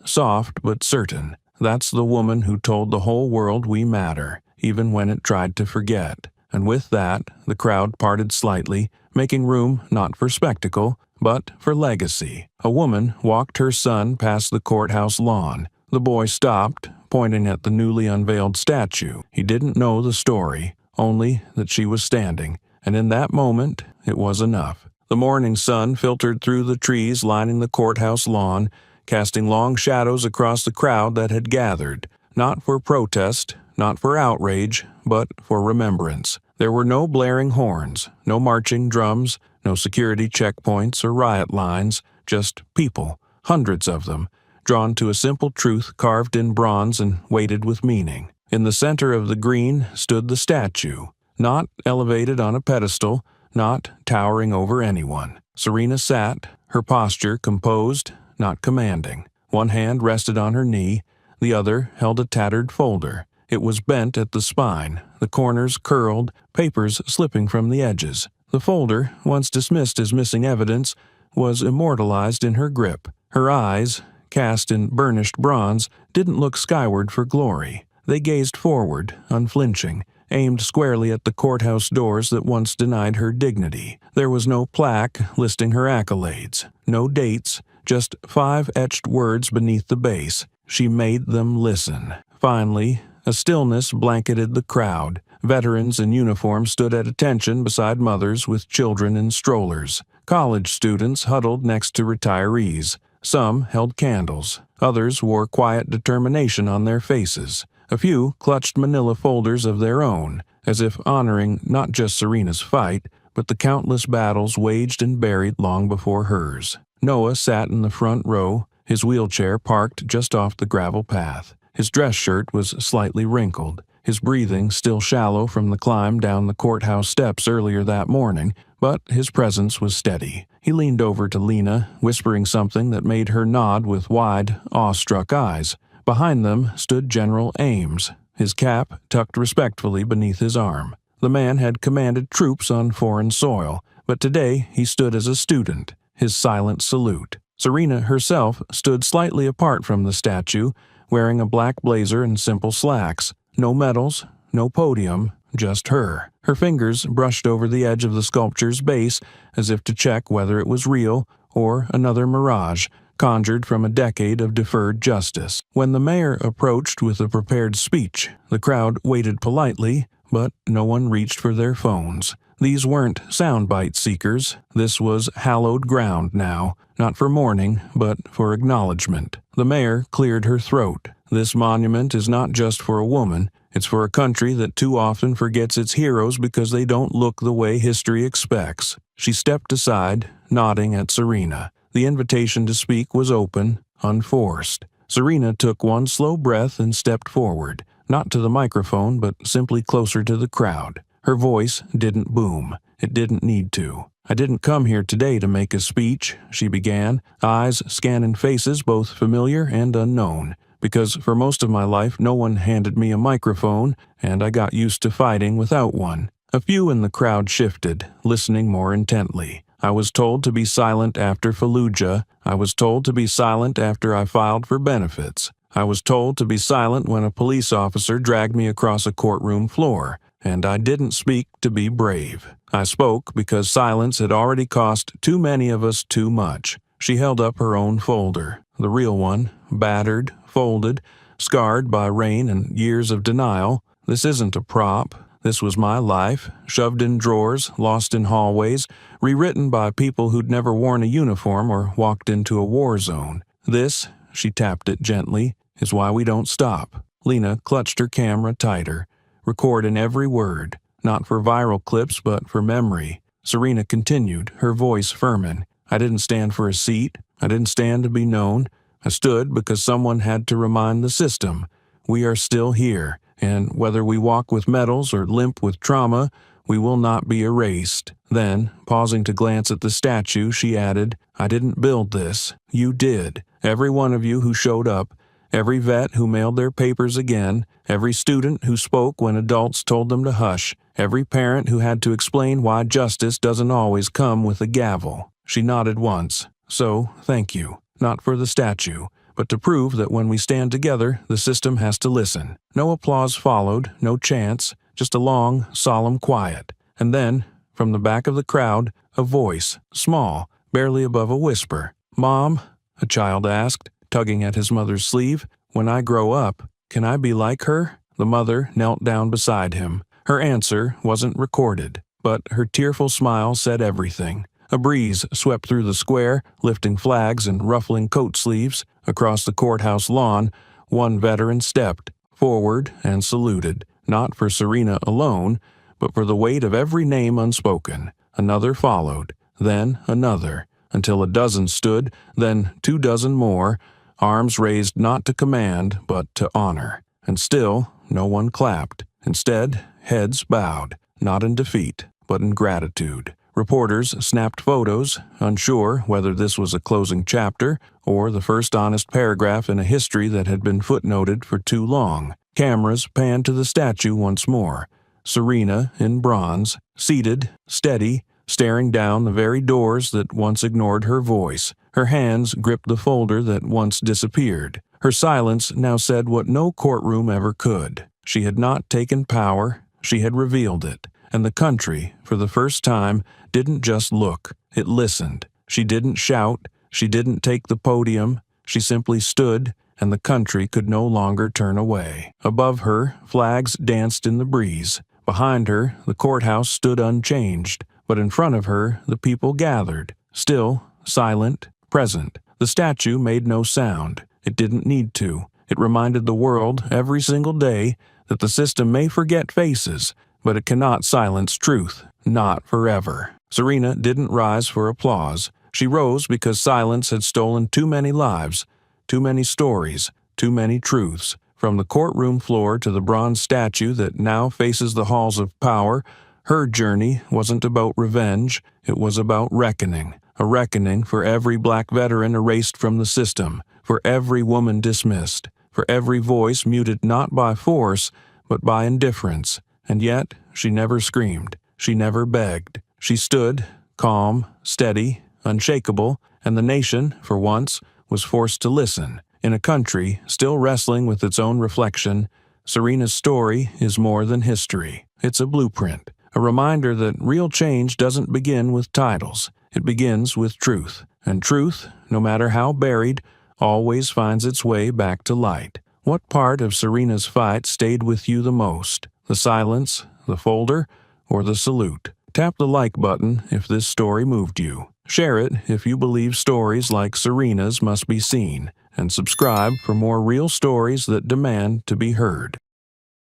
soft but certain. "That's the woman who told the whole world we matter, even when it tried to forget." And with that, the crowd parted slightly, making room not for spectacle, but for legacy. A woman walked her son past the courthouse lawn. The boy stopped, pointing at the newly unveiled statue. He didn't know the story, only that she was standing, and in that moment, it was enough. The morning sun filtered through the trees lining the courthouse lawn, casting long shadows across the crowd that had gathered, not for protest, not for outrage, but for remembrance. There were no blaring horns, no marching drums, no security checkpoints or riot lines, just people, hundreds of them, drawn to a simple truth carved in bronze and weighted with meaning. In the center of the green stood the statue, not elevated on a pedestal, not towering over anyone. Serena sat, her posture composed, not commanding. One hand rested on her knee, the other held a tattered folder. It was bent at the spine, the corners curled, papers slipping from the edges. The folder, once dismissed as missing evidence, was immortalized in her grip. Her eyes, cast in burnished bronze, didn't look skyward for glory. They gazed forward, unflinching, aimed squarely at the courthouse doors that once denied her dignity. There was no plaque listing her accolades, no dates, just 5 etched words beneath the base. She made them listen. Finally, a stillness blanketed the crowd. Veterans in uniform stood at attention beside mothers with children in strollers. College students huddled next to retirees. Some held candles. Others wore quiet determination on their faces. A few clutched manila folders of their own, as if honoring not just Serena's fight, but the countless battles waged and buried long before hers. Noah sat in the front row, his wheelchair parked just off the gravel path. His dress shirt was slightly wrinkled, his breathing still shallow from the climb down the courthouse steps earlier that morning, but his presence was steady. He leaned over to Lena, whispering something that made her nod with wide, awestruck eyes. Behind them stood General Ames, his cap tucked respectfully beneath his arm. The man had commanded troops on foreign soil, but today he stood as a student, his silent salute. Serena herself stood slightly apart from the statue, wearing a black blazer and simple slacks. No medals, no podium, just her. Her fingers brushed over the edge of the sculpture's base as if to check whether it was real or another mirage, conjured from a decade of deferred justice. When the mayor approached with a prepared speech, the crowd waited politely, but no one reached for their phones. These weren't soundbite seekers. This was hallowed ground now, not for mourning, but for acknowledgement. The mayor cleared her throat. This monument is not just for a woman. It's for a country that too often forgets its heroes because they don't look the way history expects. She stepped aside, nodding at Serena. The invitation to speak was open, unforced. Serena took one slow breath and stepped forward, not to the microphone, but simply closer to the crowd. Her voice didn't boom. It didn't need to. "I didn't come here today to make a speech," she began, eyes scanning faces both familiar and unknown. "Because for most of my life no one handed me a microphone, and I got used to fighting without one." A few in the crowd shifted, listening more intently. "I was told to be silent after Fallujah. I was told to be silent after I filed for benefits. I was told to be silent when a police officer dragged me across a courtroom floor. And I didn't speak to be brave. I spoke because silence had already cost too many of us too much." She held up her own folder, the real one, battered, folded, scarred by rain and years of denial. "This isn't a prop. This was my life, shoved in drawers, lost in hallways, rewritten by people who'd never worn a uniform or walked into a war zone. This," she tapped it gently, "is why we don't stop." Lena clutched her camera tighter. Recording every word, not for viral clips but for memory. Serena continued, her voice firming. "I didn't stand for a seat. I didn't stand to be known. I stood because someone had to remind the system. We are still here, and whether we walk with medals or limp with trauma, we will not be erased." Then, pausing to glance at the statue, she added, "I didn't build this. You did. Every one of you who showed up. Every vet who mailed their papers again, every student who spoke when adults told them to hush, every parent who had to explain why justice doesn't always come with a gavel." She nodded once. "So, thank you. Not for the statue, but to prove that when we stand together, the system has to listen." No applause followed, no chants, just a long, solemn quiet. And then, from the back of the crowd, a voice, small, barely above a whisper. "Mom?" a child asked, tugging at his mother's sleeve. "When I grow up, can I be like her?" The mother knelt down beside him. Her answer wasn't recorded, but her tearful smile said everything. A breeze swept through the square, lifting flags and ruffling coat sleeves. Across the courthouse lawn, one veteran stepped forward and saluted, not for Serena alone, but for the weight of every name unspoken. Another followed, then another, until a dozen stood, then 24 more, arms raised not to command, but to honor. And still, no one clapped. Instead, heads bowed, not in defeat, but in gratitude. Reporters snapped photos, unsure whether this was a closing chapter or the first honest paragraph in a history that had been footnoted for too long. Cameras panned to the statue once more. Serena, in bronze, seated, steady, staring down the very doors that once ignored her voice. Her hands gripped the folder that once disappeared. Her silence now said what no courtroom ever could. She had not taken power, she had revealed it. And the country, for the first time, didn't just look, it listened. She didn't shout, she didn't take the podium, she simply stood, and the country could no longer turn away. Above her, flags danced in the breeze. Behind her, the courthouse stood unchanged, but in front of her, the people gathered, still, silent, present. The statue made no sound. It didn't need to. It reminded the world every single day that the system may forget faces, but it cannot silence truth, not forever. Serena didn't rise for applause. She rose because silence had stolen too many lives, too many stories, too many truths. From the courtroom floor to the bronze statue that now faces the halls of power, her journey wasn't about revenge, it was about reckoning. A reckoning for every black veteran erased from the system, for every woman dismissed, for every voice muted not by force, but by indifference. And yet, she never screamed, she never begged. She stood, calm, steady, unshakable, and the nation, for once, was forced to listen. In a country still wrestling with its own reflection, Serena's story is more than history. It's a blueprint, a reminder that real change doesn't begin with titles. It begins with truth. And truth, no matter how buried, always finds its way back to light. What part of Serena's fight stayed with you the most? The silence, the folder, or the salute? Tap the like button if this story moved you. Share it if you believe stories like Serena's must be seen. And subscribe for more real stories that demand to be heard.